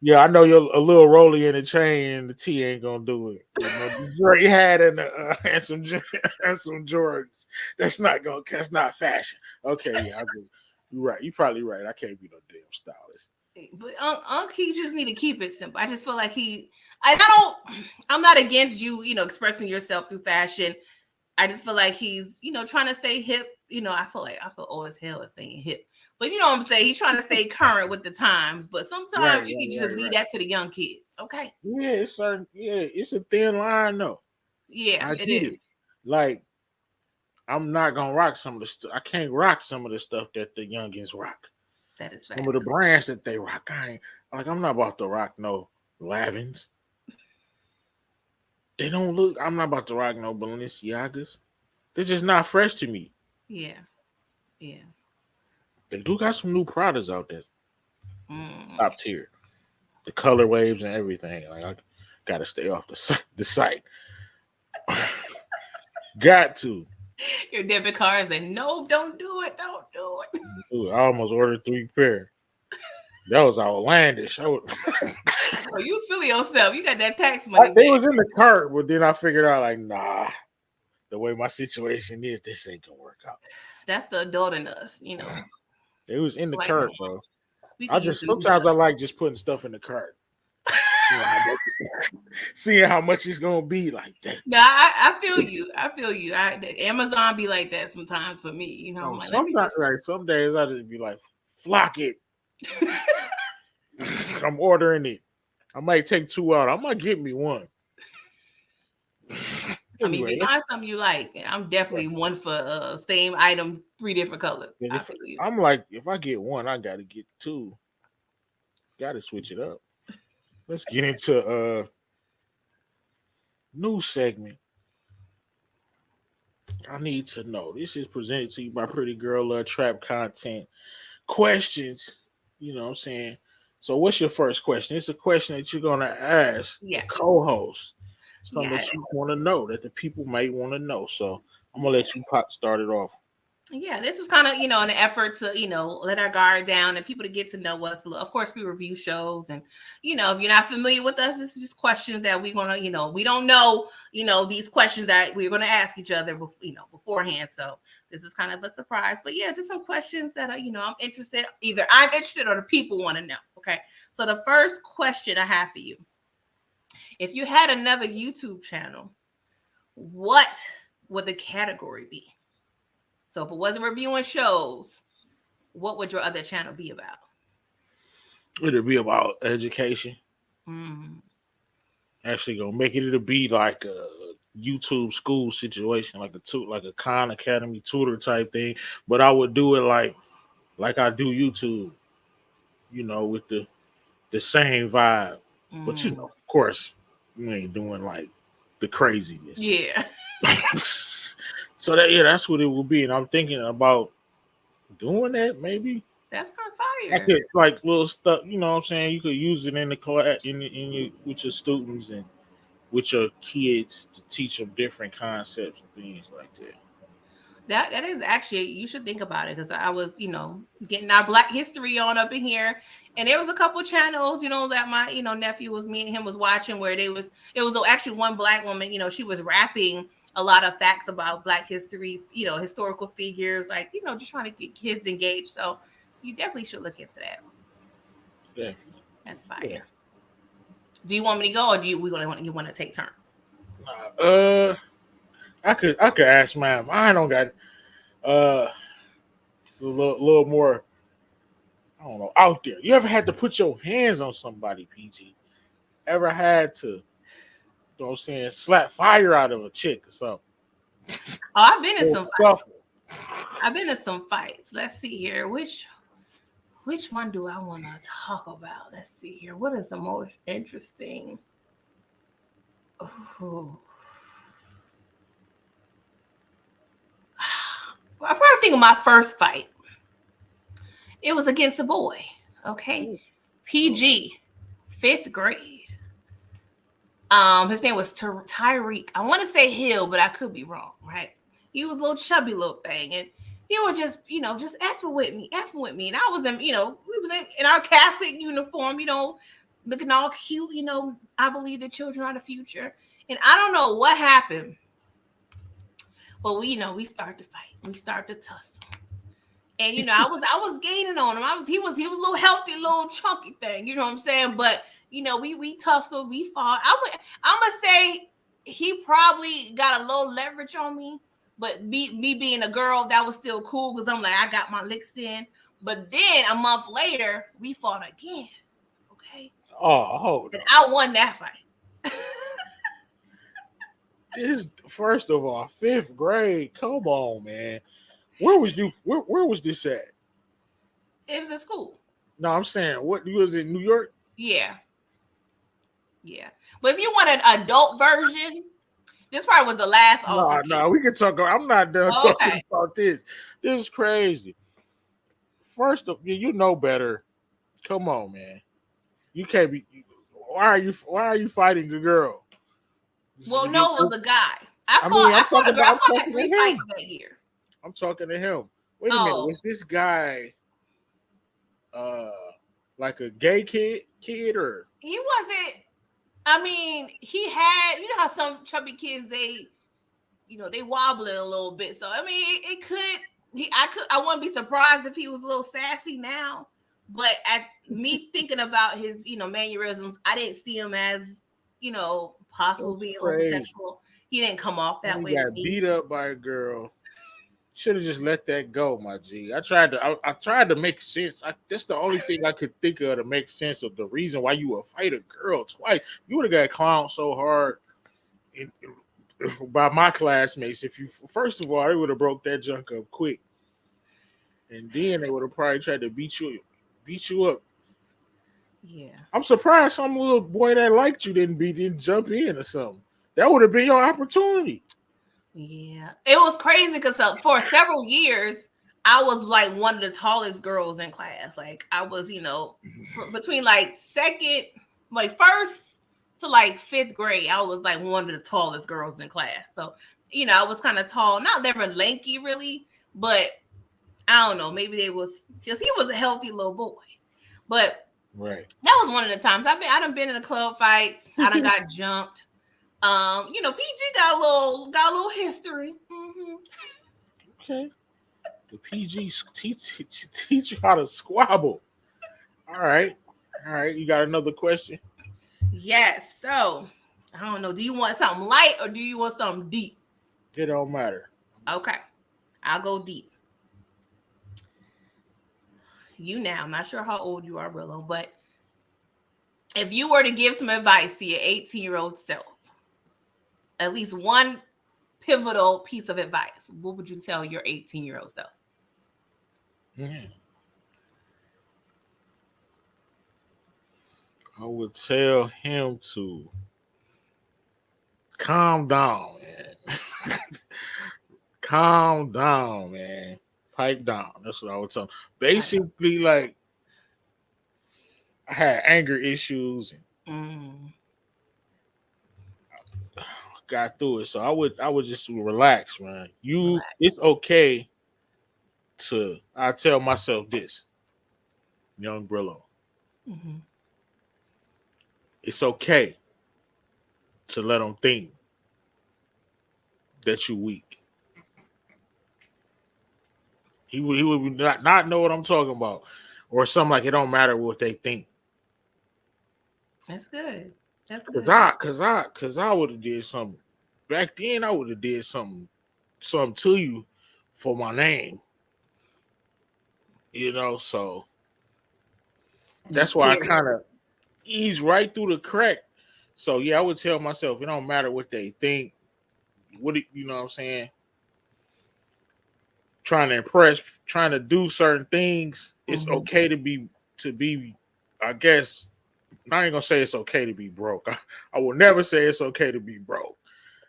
Yeah, I know you're a little rolly in the chain, and the T ain't gonna do it. The Dre hat and some and some Jordans. That's not fashion. Okay, yeah, you're right. You're probably right. I can't be no damn stylist. But he just need to keep it simple. I just feel like I'm not against you, expressing yourself through fashion. I just feel like he's, trying to stay hip. I feel old as hell at saying hip. But you know what I'm saying? He's trying to stay current with the times. But sometimes you need to just leave that to the young kids. Okay. Yeah, it's certain. Yeah, it's a thin line though. Yeah, I it get is. it. Like, I'm not gonna rock some of the stuff. I can't rock some of the stuff that the youngins rock. That is Some of the facts. brands that they rock. I'm not about to rock no Lavins. They don't look. I'm not about to rock no Balenciagas. They're just not fresh to me. Yeah. Yeah. They do got some new products out there, Mm. top tier. The color waves and everything. Like I gotta stay off the site. Got to. Your debit card said, no, don't do it. Don't do it. Dude, I almost ordered 3 pair. That was outlandish. Oh, you was feeling yourself. You got that tax money. They was in the cart, but then I figured out like, nah, the way my situation is, this ain't gonna work out. That's the adult in us, you know. It was in the Like, cart, bro. we I could use just the new sometimes I stuff. like just putting stuff in the cart. Seeing how much it's gonna be like that. No, I feel you. I feel you. Amazon be like that sometimes for me. You know, I'm like, let me Sometimes, just. like some days, I just be like, flock it. I'm ordering it. I might take 2 out. I might get me one. I mean, if Anyway, you find something you like, I'm definitely one for same item, 3 different colors. I feel you. I'm like, if I get one, I gotta get 2. Gotta switch it up. Let's get into new segment. I need to know. This is presented to you by Pretty Girl Love Trap Content. Questions, you know what I'm saying? So what's your first question? It's a question that you're gonna ask the Yes. co-host. Something Yes. that you want to know, that the people might want to know. So I'm gonna let you start it off. Yeah, this was kind of, an effort to, let our guard down and people to get to know us. Of course, we review shows, and, if you're not familiar with us, this is just questions that we're going to, we don't know, these questions that we're going to ask each other, beforehand. So this is kind of a surprise, but yeah, just some questions that, I'm interested, either I'm interested or the people want to know. Okay. So the first question I have for you, if you had another YouTube channel, what would the category be? So if it wasn't reviewing shows, what would your other channel be about? It'll be about education. Mm. Actually, gonna make it. It'll be like a YouTube school situation, like a Khan Academy tutor type thing. But I would do it like I do YouTube, with the same vibe. But of course, we ain't doing like the craziness. Yeah. So that's what it will be. And I'm thinking about doing that maybe. That's kind of I fire. could like little stuff, you know what I'm saying? You could use it in the class in your with your students and with your kids to teach them different concepts and things like that. That is actually, you should think about it, because I was, getting our Black history on up in here, and there was a couple channels, that my, nephew was, me and him was watching, where it was actually one Black woman, she was rapping a lot of facts about Black history, historical figures, like, just trying to get kids engaged. So you definitely should look into that. Yeah. That's fire. Yeah. Do you want me to go, or do you want to take turns? I could ask mine. I don't got a little more, I don't know, out there. You ever had to put your hands on somebody, PG? Ever had to, you know what I'm saying, slap fire out of a chick or something? Oh, I've been in some fights. I've been in some fights. Let's see here. Which one do I want to talk about? Let's see here. What is the most interesting? Oh. I'm probably thinking my first fight. It was against a boy. Okay. PG, 5th grade. His name was Tyreek. I want to say Hill, but I could be wrong, right? He was a little chubby little thing, and he was just, just effing with me. And I was in, we was in our Catholic uniform, looking all cute, I believe the children are the future. And I don't know what happened, but we started to fight. We started to tussle. And I was gaining on him. He was a little healthy, little chunky thing, you know what I'm saying? But we tussled, we fought. I'm gonna say he probably got a little leverage on me, but me being a girl, that was still cool, because I'm like, I got my licks in. But then a month later, we fought again. Okay. Oh, and I won that fight. This, first of all, 5th grade. Come on, man. Where was you? Where was this at? It was in school. No, I'm saying, what, you was in New York? Yeah. But if you want an adult version, this probably was the last altercation. No, we can talk. I'm not done talking about this. This is crazy. First of, you know better. Come on, man. You can't be. Why are you fighting the girl? Well, no, it was a guy. I fought like 3 fights that year. I'm talking to him. Wait a minute. Was this guy like a gay kid or? He wasn't. I mean, he had, you know how some chubby kids, they wobbling a little bit. So I mean, it could. I wouldn't be surprised if he was a little sassy now. But at me thinking about his, mannerisms, I didn't see him as, possible That's being crazy. homosexual. He didn't come off When that he way to got me. beat up by a girl, should have just let that go, my G. I tried to make sense. That's the only thing I could think of to make sense of the reason why you would fight a girl twice. You would have got clowned so hard by my classmates. If you first of all, they would have broke that junk up quick, and then they would have probably tried to beat you up. Yeah. I'm surprised some little boy that liked you didn't jump in or something. That would have been your opportunity. Yeah. It was crazy because for several years, I was like one of the tallest girls in class. Like I was, between like first to like fifth grade, I was like one of the tallest girls in class. So, I was kind of tall, not never lanky really, but I don't know, maybe they was because he was a healthy little boy. But Right. that was one of the times I done been in the club fights. I done got jumped. PG got a little history. Mm-hmm. Okay. The PG teach you how to squabble. All right. All right. You got another question? Yes. So I don't know. Do you want something light or do you want something deep? It don't matter. Okay. I'll go deep. I'm not sure how old you are, Brillo, but if you were to give some advice to your 18-year-old self, at least one pivotal piece of advice, what would you tell your 18-year-old self? Mhm. I would tell him to calm down, man. Calm down, man. Pipe down. That's what I would tell him. Basically, like I had anger issues and Mm, got through it. So I would just relax, man. relax. It's okay to I tell myself this, young Brillo. Mm-hmm. It's okay to let them think that you weak. He would not know what I'm talking about, or something like it don't matter what they think. That's good. That's Cause good. I would have did something back then. I would have did something to you for my name. So You that's why I serious? kind of ease right through the crack. So yeah, I would tell myself it don't matter what they think. You know what I'm saying? Trying to impress, trying to do certain things. It's Mm-hmm. okay to be. I guess I ain't gonna say it's okay to be broke. I will never say it's okay to be broke.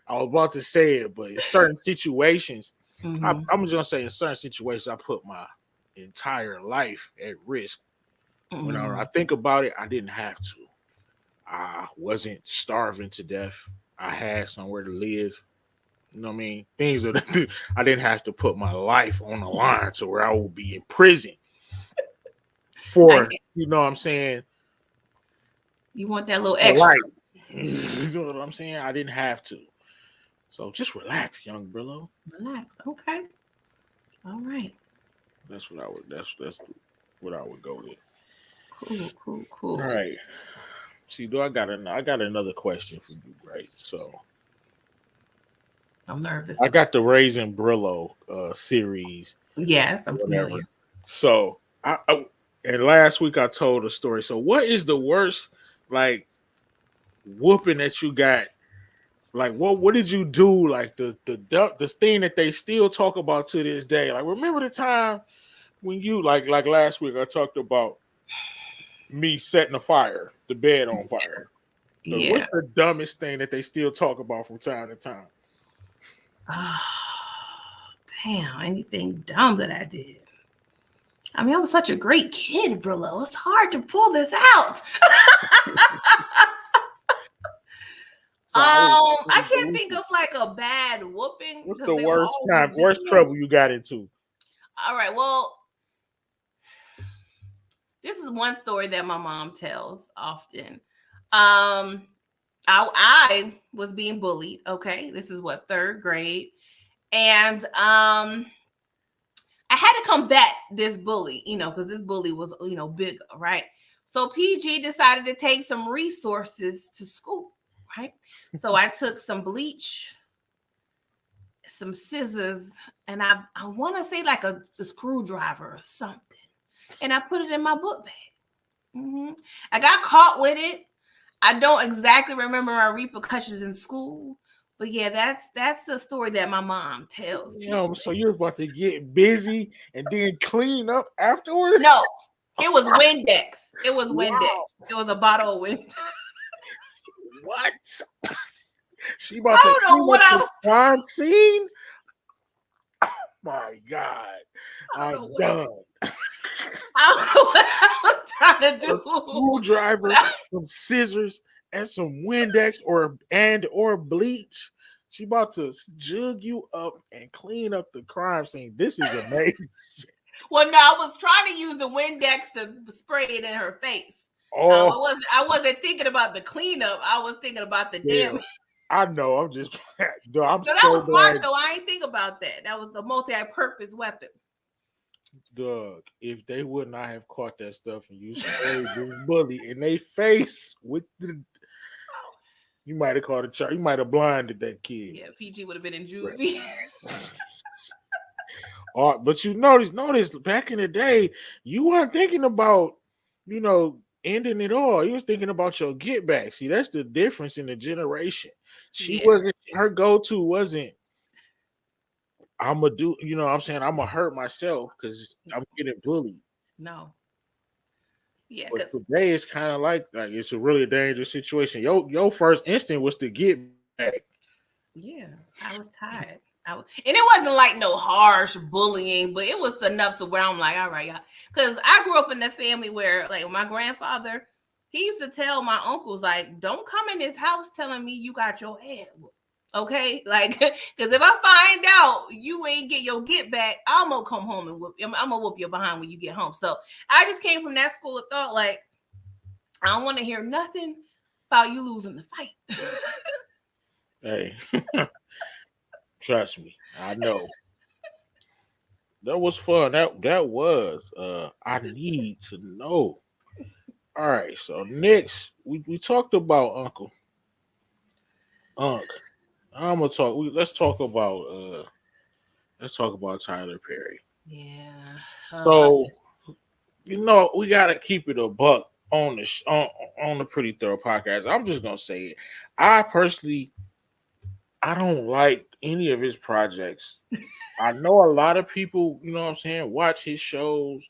I was about to say it, but in certain situations, Mm-hmm. I'm just gonna say in certain situations, I put my entire life at risk. When I Mm-hmm. think about it, I didn't have to. I wasn't starving to death. I had somewhere to live. You know what I mean? Things that I didn't have to put my life on the line to where I would be in prison I for, get you know what I'm saying, you want that little for extra. life. You know what I'm saying? I didn't have to. So just relax, young Brillo. Relax. Okay. All right. That's what I would. That's what I would go with. Cool. Cool. All Cool. right. See, I got another question for you, right? So I'm nervous. I got the Raising Brillo series, Yes, I'm whatever. familiar. So and last week I told a story. So what is the worst like whooping that you got? Like what did you do? Like the thing that they still talk about to this day. Like remember the time when you like last week I talked about me setting the bed on fire. But Yeah. what's the dumbest thing that they still talk about from time to time? Oh, damn. Anything dumb that I did? I mean, I was such a great kid, Brillo. It's hard to pull this out. So I can't think of like a bad whooping what's because the they were worst always time, worst video. trouble you got into? All right. Well, this is one story that my mom tells often. Um, I was being bullied. Okay, this is what, third grade, and I had to combat this bully, because this bully was, bigger, right? So PG decided to take some resources to school, right? So I took some bleach, some scissors, and I want to say like a screwdriver or something, and I put it in my book bag. I got caught with it. I don't exactly remember our repercussions in school, but yeah, that's the story that my mom tells people. So you're about to get busy and then clean up afterwards? No, it was Windex. It was Wow. Windex. It was a bottle of Windex. What? She about to I don't know clean what up I the was. crime scene? My God. I don't I'm know what I was. done. I don't know what I was trying to A do. screwdriver, some scissors, and some Windex or bleach. She about to jug you up and clean up the crime scene. This is amazing. Well, no, I was trying to use the Windex to spray it in her face. Oh, I wasn't thinking about the cleanup. I was thinking about the yeah. damage. I know. I'm just. No, I'm So that so was smart glad. though. I ain't think about that. That was a multi-purpose weapon. Doug, if they would not have caught that stuff and you sprayed this bully in their face with the, you might have caught a charge. You might have blinded that kid. Yeah, PG would have been in Right. juvie. But you notice back in the day, you weren't thinking about, ending it all. You was thinking about your get back. See, that's the difference in the generation. She Yeah. wasn't her go-to wasn't I'm gonna do, what I'm saying, I'm gonna hurt myself because I'm getting bullied. No. Yeah, But because today it's kind of like it's a really dangerous situation. Your first instinct was to get back. yeah, I was tired. And it wasn't like no harsh bullying, but it was enough to where I'm like, all right, y'all. Because I grew up in a family where, like, my grandfather, he used to tell my uncles, like, don't come in this house telling me you got your head whooped. Okay, like, because if I find out you ain't get your get back, I'm gonna come home and whoop. I'm gonna whoop your behind when you get home. So I just came from that school of thought, like, I don't want to hear nothing about you losing the fight. Hey, trust me, I know that was fun. That was. I need to know. All right, so next we talked about Unc. I'm gonna talk. Let's talk about Tyler Perry. Yeah. So we gotta keep it a buck on on the Pretty Thorough podcast. I'm just gonna say it. I personally, I don't like any of his projects. I know a lot of people, what I'm saying, watch his shows,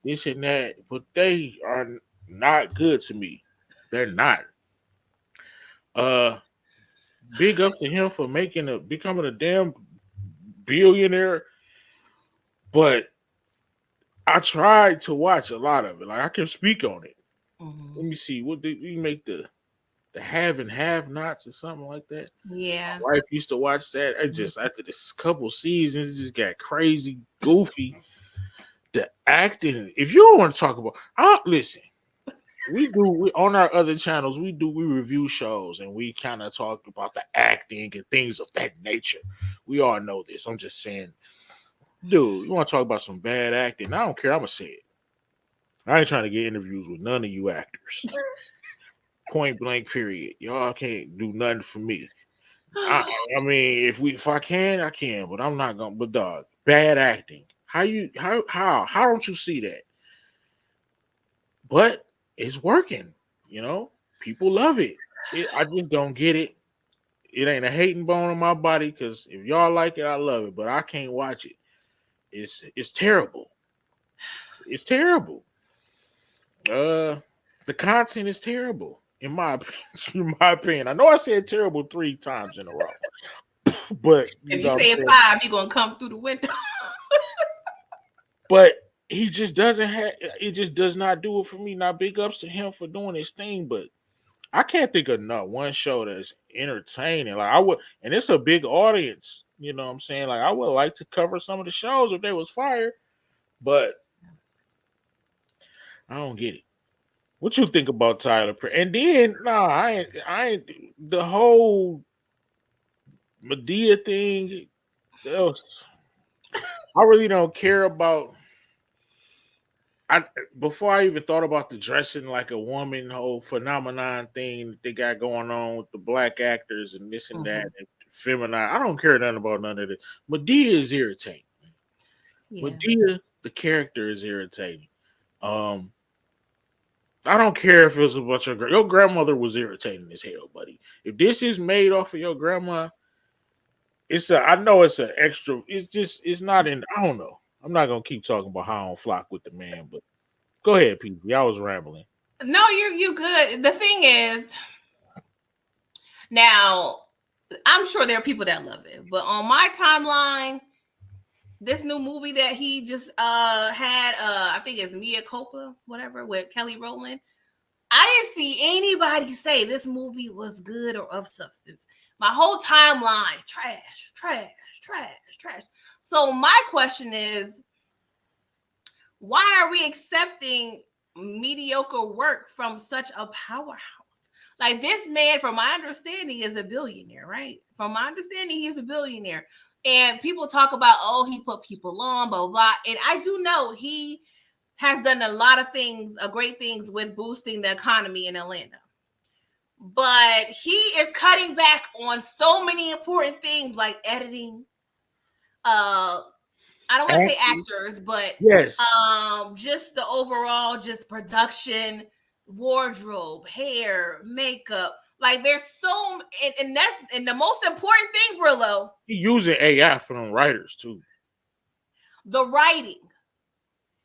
this and that, but they are not good to me. They're not. Uh, big up to him for becoming a damn billionaire, but I tried to watch a lot of it. Like I can speak on it. Let me see. What did we make the have and have nots or something like that? Yeah. My wife used to watch that. I just after this couple seasons, it just got crazy, goofy. The acting. If you don't want to talk about, listen. We on our other channels. We review shows and we kind of talk about the acting and things of that nature. We all know this. I'm just saying, dude. You want to talk about some bad acting? I don't care. I'm gonna say it. I ain't trying to get interviews with none of you actors. Point blank. Period. Y'all can't do nothing for me. I mean, if I can, I can, but I'm not gonna. But dog, bad acting. How don't you see that? But it's working. People love it. I just don't get it. It ain't a hating bone in my body because if y'all like it, I love it. But I can't watch it. It's terrible. It's terrible. The content is terrible in my in my opinion. I know I said terrible 3 times in a row, but If you you know what say I'm saying. 5, you're gonna come through the window. But he just doesn't have. It just does not do it for me. Now, big ups to him for doing his thing, but I can't think of not one show that's entertaining. Like I would, and it's a big audience. You know what I'm saying? Like I would like to cover some of the shows if they was fire, but I don't get it. What you think about Tyler Perry? And then, nah, I ain't the whole Medea thing. Else, I really don't care about. I before I even thought about the dressing like a woman whole phenomenon thing that they got going on with the black actors and this and that Mhm. and feminine. I don't care nothing about none of this. Medea is irritating. Yeah. Medea, the character is irritating. Um, I don't care if it was about your grandmother was irritating as hell, buddy. If this is made off of your grandma, I know it's an extra. It's just it's not in. I don't know. I'm not gonna keep talking about how I don't flock with the man, but go ahead, PG. I was rambling. No, you good. The thing is, now I'm sure there are people that love it, but on my timeline, this new movie that he just had, I think it's Mia Coppola, whatever, with Kelly Rowland. I didn't see anybody say this movie was good or of substance. My whole timeline, trash, trash, trash, trash. So my question is, why are we accepting mediocre work from such a powerhouse? Like this man, from my understanding, is a billionaire, right? From my understanding, he's a billionaire. And people talk about, oh, he put people on, blah, blah, blah. And I do know he has done a lot of things, great things with boosting the economy in Atlanta. But he is cutting back on so many important things like editing, uh, I don't want to say Acting, actors, but yes. just the overall just production, wardrobe, hair, makeup. Like there's so and that's and the most important thing, Brillo, He using AI for them writers too. the writing.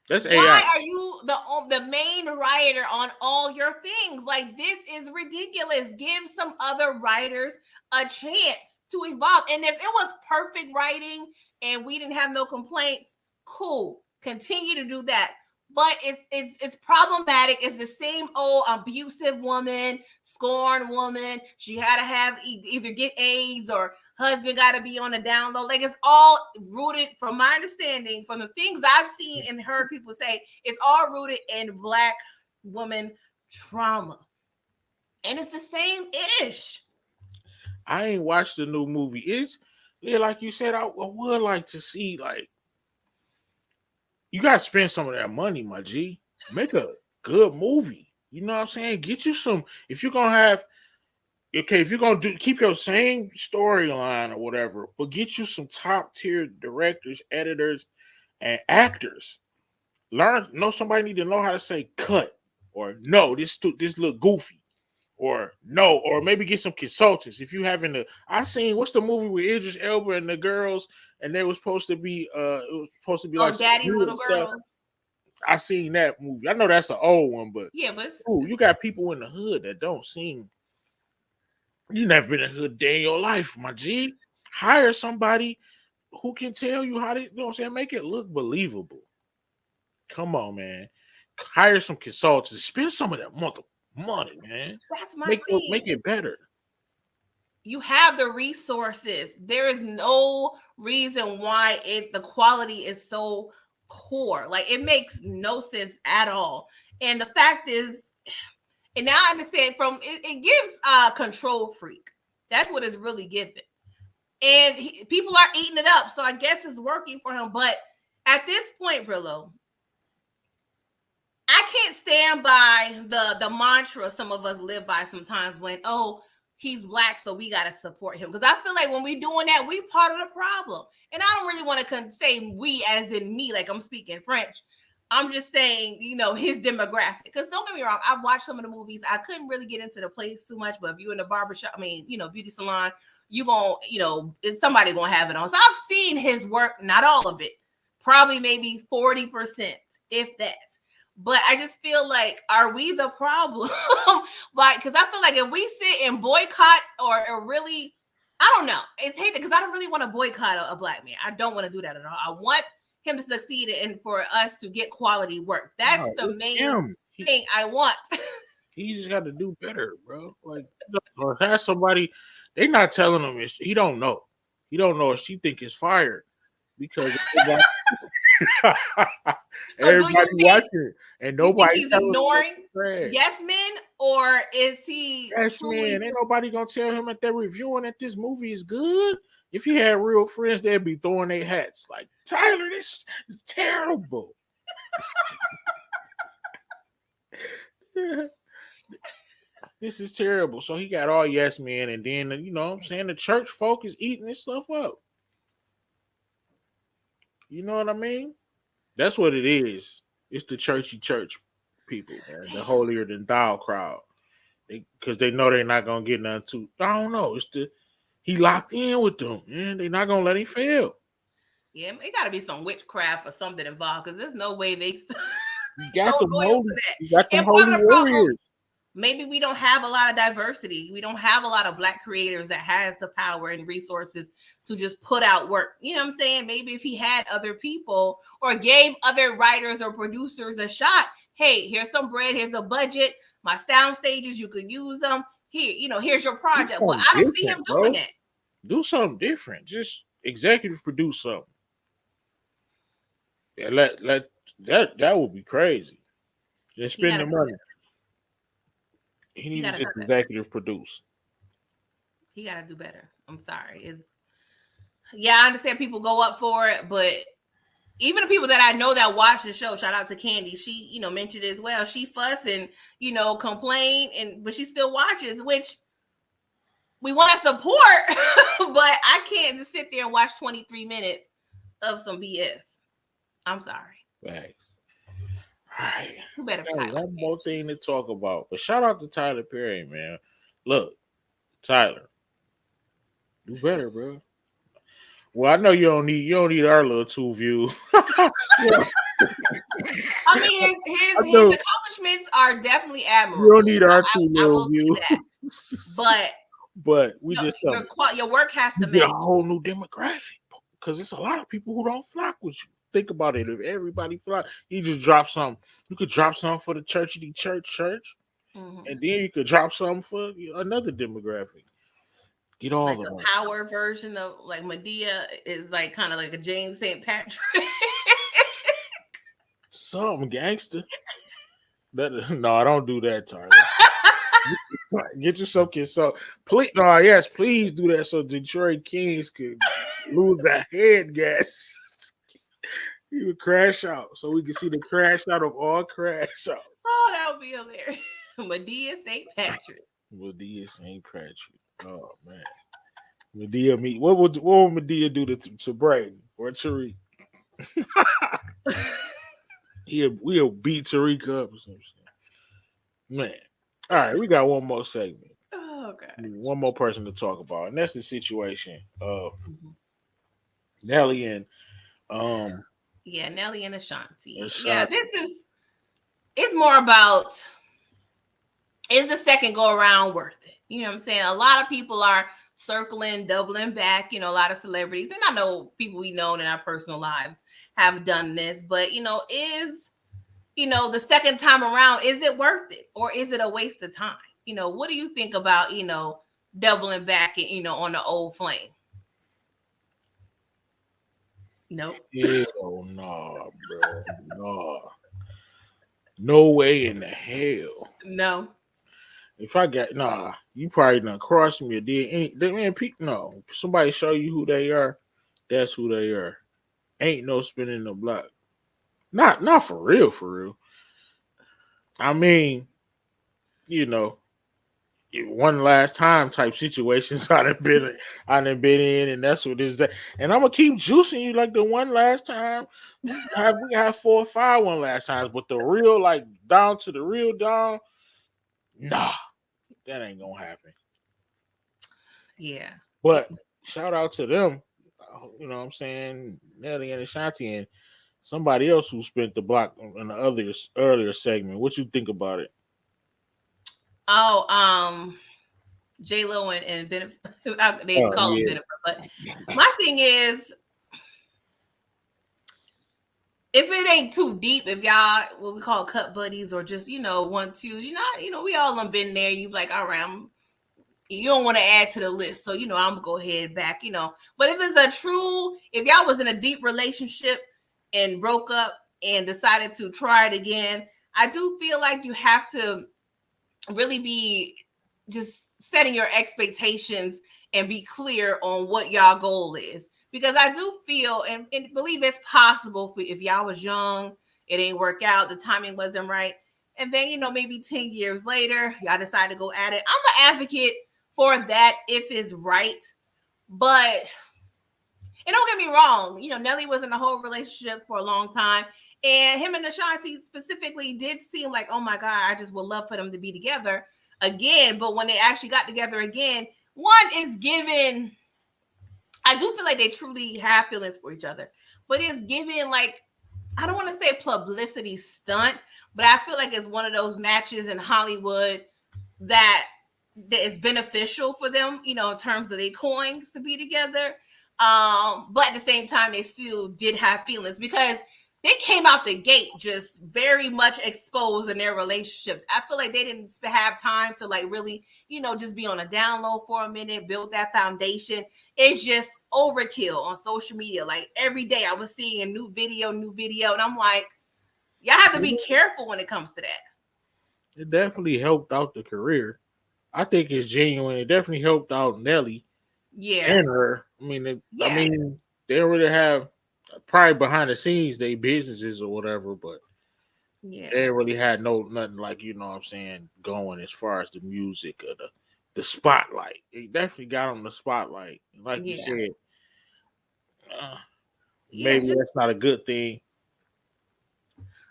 That's Why AI. are you the main writer on all your things? Like this is ridiculous. Give some other writers a chance to evolve. And if it was perfect writing and we didn't have no complaints, cool. Continue to do that. But it's problematic. It's the same old abusive woman, scorned woman. She had to have either get AIDS or husband got to be on a down low. Like it's all rooted, from my understanding, from the things I've seen and heard people say, it's all rooted in Black woman trauma. And it's the same ish. I ain't watched the new movie. It's yeah, like you said, I would like to see like you gotta spend some of that money, my G. Make a good movie. You know what I'm saying? Get you some if you're gonna have okay, if you're gonna do keep your same storyline or whatever, but get you some top tier directors, editors, and actors. Know somebody need to know how to say cut or no, this look goofy. Or no, or maybe get some consultants. If you having the I seen what's the movie with Idris Elba and the girls and they was supposed to be it was supposed to be like Oh, some daddy's hood little stuff. girls. I seen that movie. I know that's an old one, but Yeah, but ooh, you got people in the hood that don't seem you never been in the hood day in your life, my G. Hire somebody who can tell you how to, you know what I'm saying, make it look believable. Come on, man. Hire some consultants. Spend some of that money, man. that's my Make thing. it better. You have the resources. There is no reason why the quality is so poor. Like it makes no sense at all. And the fact is, and now I understand it gives control freak. That's what it's really giving. And people are eating it up. So I guess it's working for him. But at this point, Brillo, I can't stand by the mantra some of us live by sometimes when, oh, he's Black, so we got to support him. Because I feel like when we're doing that, we part of the problem. And I don't really want to say we as in me, like I'm speaking French. I'm just saying, his demographic. Because don't get me wrong, I've watched some of the movies. I couldn't really get into the place too much, but if you're in the barbershop, beauty salon, you going to, it's somebody going to have it on. So I've seen his work, not all of it, probably maybe 40%, if that. But I just feel like, are we the problem? Like, because I feel like if we sit and boycott or really, I don't know. It's hate because I don't really want to boycott a Black man. I don't want to do that at all. I want him to succeed and for us to get quality work. That's No, the it's main him. thing I want. He just got to do better, bro. Like, or have somebody. They not telling him. He don't know. He don't know if she think it's fire. because So do everybody you think watching and you think nobody he's telling him ignoring it's trash. yes men, or is he Yes, truly man. Ain't just nobody gonna tell him that they're reviewing that this movie is good. If he had real friends, they'd be throwing their hats like Tyler. This is terrible. This is terrible. So he got all yes men, and then you know what I'm saying the church folk is eating this stuff up. You know what I mean? That's what it is. It's the churchy church people, man. The damn? holier than thou crowd. Because they know they're not gonna get nothing too. I don't know. It's the he locked in with them, man. They're not gonna let him fail. Yeah, it got to be some witchcraft or something involved because there's no way they You so got them loyal to holy. that. You got them And part holy of the problem, warriors. maybe we don't have a lot of diversity. We don't have a lot of Black creators that has the power and resources to just put out work. You know what I'm saying? Maybe if he had other people or gave other writers or producers a shot, hey, here's some bread, here's a budget, my sound stages, you could use them. Here, here's your Do project. Well, something I don't see him different, doing bro. that. Do something different. Just executive produce something. Yeah, let that would be crazy. Just He spend got the to money. He he need got to to just do better. executive produce. He got to do better. I'm sorry. I understand people go up for it, but even the people that I know that watch the show, shout out to Candy, she, mentioned it as well. She fuss and, complain, but she still watches, which we want to support, but I can't just sit there and watch 23 minutes of some BS. I'm sorry. Right. All right. Who better Got Tyler? one more thing to talk about. But shout out to Tyler Perry, man. Look, Tyler, do better, bro. Well, I know you don't need our little 2 view. Yeah, I mean, I his know accomplishments are definitely you don't admirable. need our two I little will say view. that. But But we just your work has you to get a match. whole new demographic because it's a lot of people who don't flock with you. Think about it. If everybody flock, you just drop something. You could drop something for the church, Mm-hmm. and then you could drop something for another demographic. Get all Like of a them. power version of like Medea is like kind of like a James St. Patrick. Something gangster. No, don't do that, Tyler. Get yourself kid. So please, no, yes, please do that so Detroit Kings could lose that head gas. He would crash out, so we can see the crash out of all crash outs. Oh, that would be hilarious. Medea St. Patrick. Medea St. Patrick. Oh man, Medea meet. What would Medea do to Brady or Tariq? We'll beat Tariq up or something. Man, all right, we got one more segment. Oh, God. One more person to talk about, and that's the situation of Mhm. Nelly and um Yeah, Nelly and Ashanti. Yeah, Ashanti. it's more about, is the second go around worth it? You know what I'm saying? A lot of people are circling, doubling back, a lot of celebrities. And I know people we know in our personal lives have done this, but, is, the second time around, is it worth it? Or is it a waste of time? What do you think about, doubling back, on the old flame? Nope. Hell no, bro. No. No way in the hell. No. If I got you probably done crossed me or did any man, no. If somebody show you who they are, that's who they are. Ain't no spinning the block. Not for real, for real. I mean, you know, one last time type situations I done been in, and that's what is that. And I'm gonna keep juicing you like the one last time. We have 4 or 5 one last times, but the real like down to the real down, nah, that ain't gonna happen. Yeah. But shout out to them. You know what I'm saying? Nelly and Ashanti and somebody else who spent the block in the earlier segment. What you think about it? Oh, J Lo and Benefit. They Oh call them yeah. Benefit, but my thing is, if it ain't too deep, if y'all what we call cut buddies or just want to, we all done been there. You like, all right, you don't want to add to the list. So, I'm gonna go ahead and back, But if y'all was in a deep relationship and broke up and decided to try it again, I do feel like you have to really be just setting your expectations and be clear on what y'all goal is. Because I do feel and believe it's possible if y'all was young, it ain't work out, the timing wasn't right. And then, maybe 10 years later, y'all decide to go at it. I'm an advocate for that if it's right. But, and don't get me wrong, Nelly was in a whole relationship for a long time. And him and Ashanti specifically did seem like, oh my God, I just would love for them to be together again. But when they actually got together again, one is given, I do feel like they truly have feelings for each other. But it's given like, I don't want to say publicity stunt, but I feel like it's one of those matches in Hollywood that is beneficial for them, in terms of their coins to be together. But at the same time, they still did have feelings because they came out the gate just very much exposed in their relationship. I feel like they didn't have time to like really, just be on a down low for a minute, build that foundation. It's just overkill on social media. Like every day I was seeing a new video. And I'm like, y'all have to be careful when it comes to that. It definitely helped out the career. I think it's genuine. It definitely helped out Nelly and her. I mean, they don't really have probably behind the scenes they businesses or whatever, but they didn't really had nothing like what I'm saying going as far as the music or the spotlight. It definitely got on the spotlight, like you said. Maybe that's not a good thing.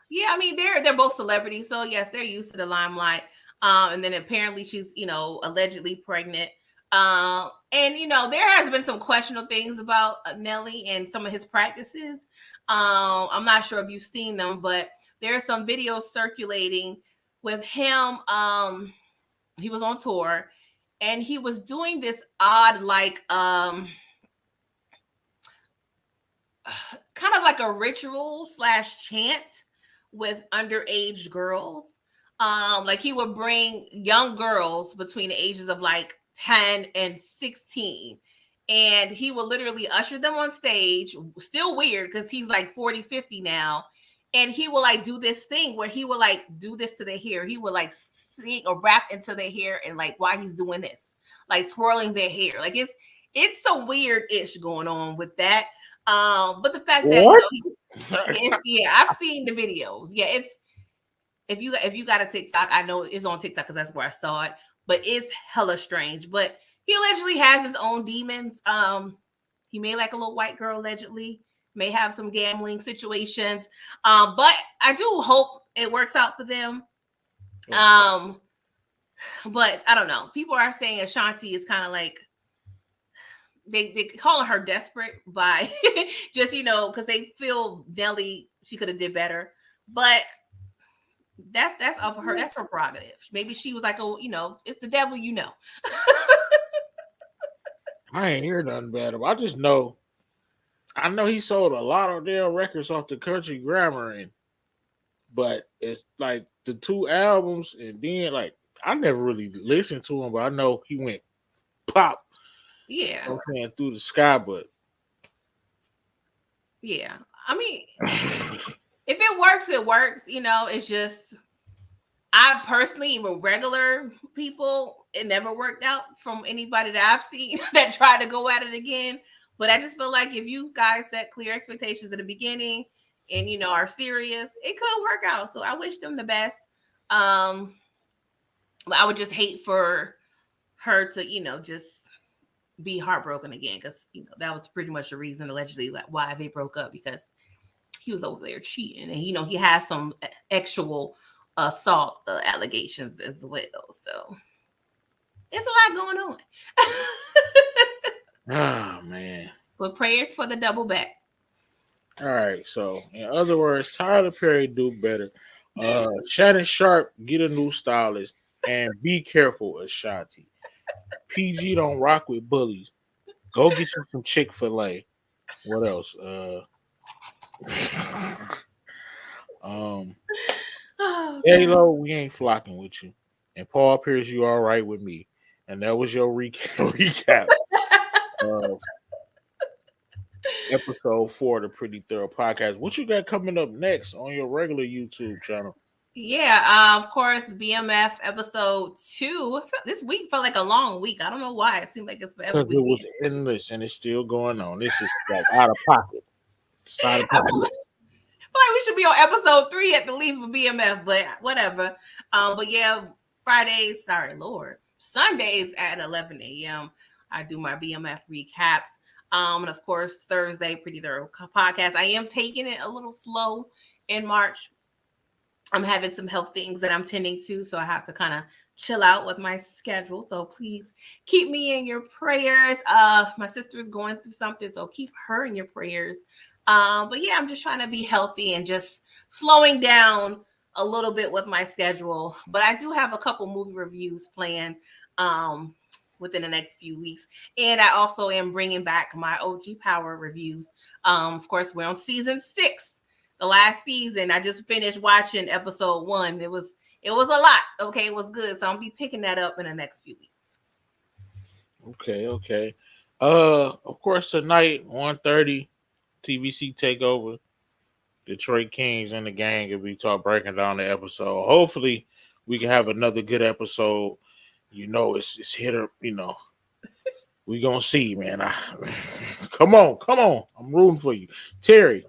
Yeah, I mean they're both celebrities, so yes, they're used to the limelight. And then apparently she's allegedly pregnant. And there has been some questionable things about Nelly and some of his practices. I'm not sure if you've seen them, but there are some videos circulating with him. He was on tour and he was doing this odd kind of like a ritual / chant with underage girls. Like he would bring young girls between the ages of like 10 and 16. And he will literally usher them on stage. Still weird because he's like 40, 50 now. And he will like do this thing where he will like do this to their hair. He will like sing or rap into their hair and like while he's doing this, like twirling their hair. Like it's some weird ish going on with that. But the fact that I've seen the videos. Yeah, it's if you got a TikTok, I know it's on TikTok because that's where I saw it. But it's hella strange. But he allegedly has his own demons. He may like a little white girl allegedly. May have some gambling situations. But I do hope it works out for them. But I don't know. People are saying Ashanti is kind of like they calling her desperate by just because they feel Nelly she could have did better. But that's up for her. That's her prerogative. Maybe she was like, oh, it's the devil, I ain't hear nothing bad about. I know he sold a lot of damn records off the Country Grammar, but it's like the 2 albums, and then like I never really listened to him, but I know he went pop. Yeah, okay, through the sky, but yeah. I mean, if it works, it works. It's just I personally, with regular people, it never worked out from anybody that I've seen that tried to go at it again. But I just feel like if you guys set clear expectations at the beginning and are serious, it could work out. So I wish them the best. But I would just hate for her to just be heartbroken again because that was pretty much the reason allegedly why they broke up, because he was over there cheating and he has some actual assault allegations as well. So it's a lot going on. oh man. But prayers for the double back. All right. So in other words, Tyler Perry do better. Shannon Sharp get a new stylist and be careful, Ashanti. PG don't rock with bullies. Go get you some Chick-fil-A. What else? Halo, we ain't flocking with you. And Paul Pierce, you all right with me. And that was your recap of episode 4 of the Pretty Thorough Podcast. What you got coming up next on your regular YouTube channel? Yeah, of course, BMF episode 2. This week felt like a long week. I don't know why. It seemed like it's forever. Because it was endless and it's still going on. This is like out of pocket. It's out of pocket. Like we should be on episode 3 at the least with BMF, but whatever. But yeah, Sundays at 11 a.m. I do my BMF recaps. And of course, Thursday, Pretty Thorough Podcast. I am taking it a little slow in March. I'm having some health things that I'm tending to, so I have to kind of chill out with my schedule. So please keep me in your prayers. My sister's going through something, so keep her in your prayers. But yeah, I'm just trying to be healthy and just slowing down a little bit with my schedule. But I do have a couple movie reviews planned within the next few weeks. And I also am bringing back my OG Power reviews. Of course, we're on season 6. The last season, I just finished watching episode 1. It was a lot. Okay, it was good. So I'll be picking that up in the next few weeks. Okay. Of course, tonight 1:30, TBC Takeover. Detroit Kings and the gang will be breaking down the episode. Hopefully, we can have another good episode. It's hit or we gonna see, man. Come on. I'm rooting for you, Terry.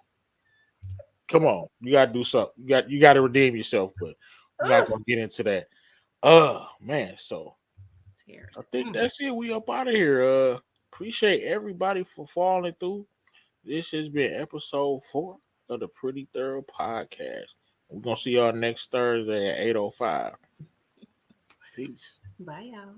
Come on, you gotta do something. You gotta redeem yourself, but we're not gonna get into that. Man, so I think that's it. We up out of here. Appreciate everybody for falling through. This has been episode 4 of the Pretty Thorough Podcast. We're gonna see y'all next Thursday at 8:05. Peace. Bye, y'all.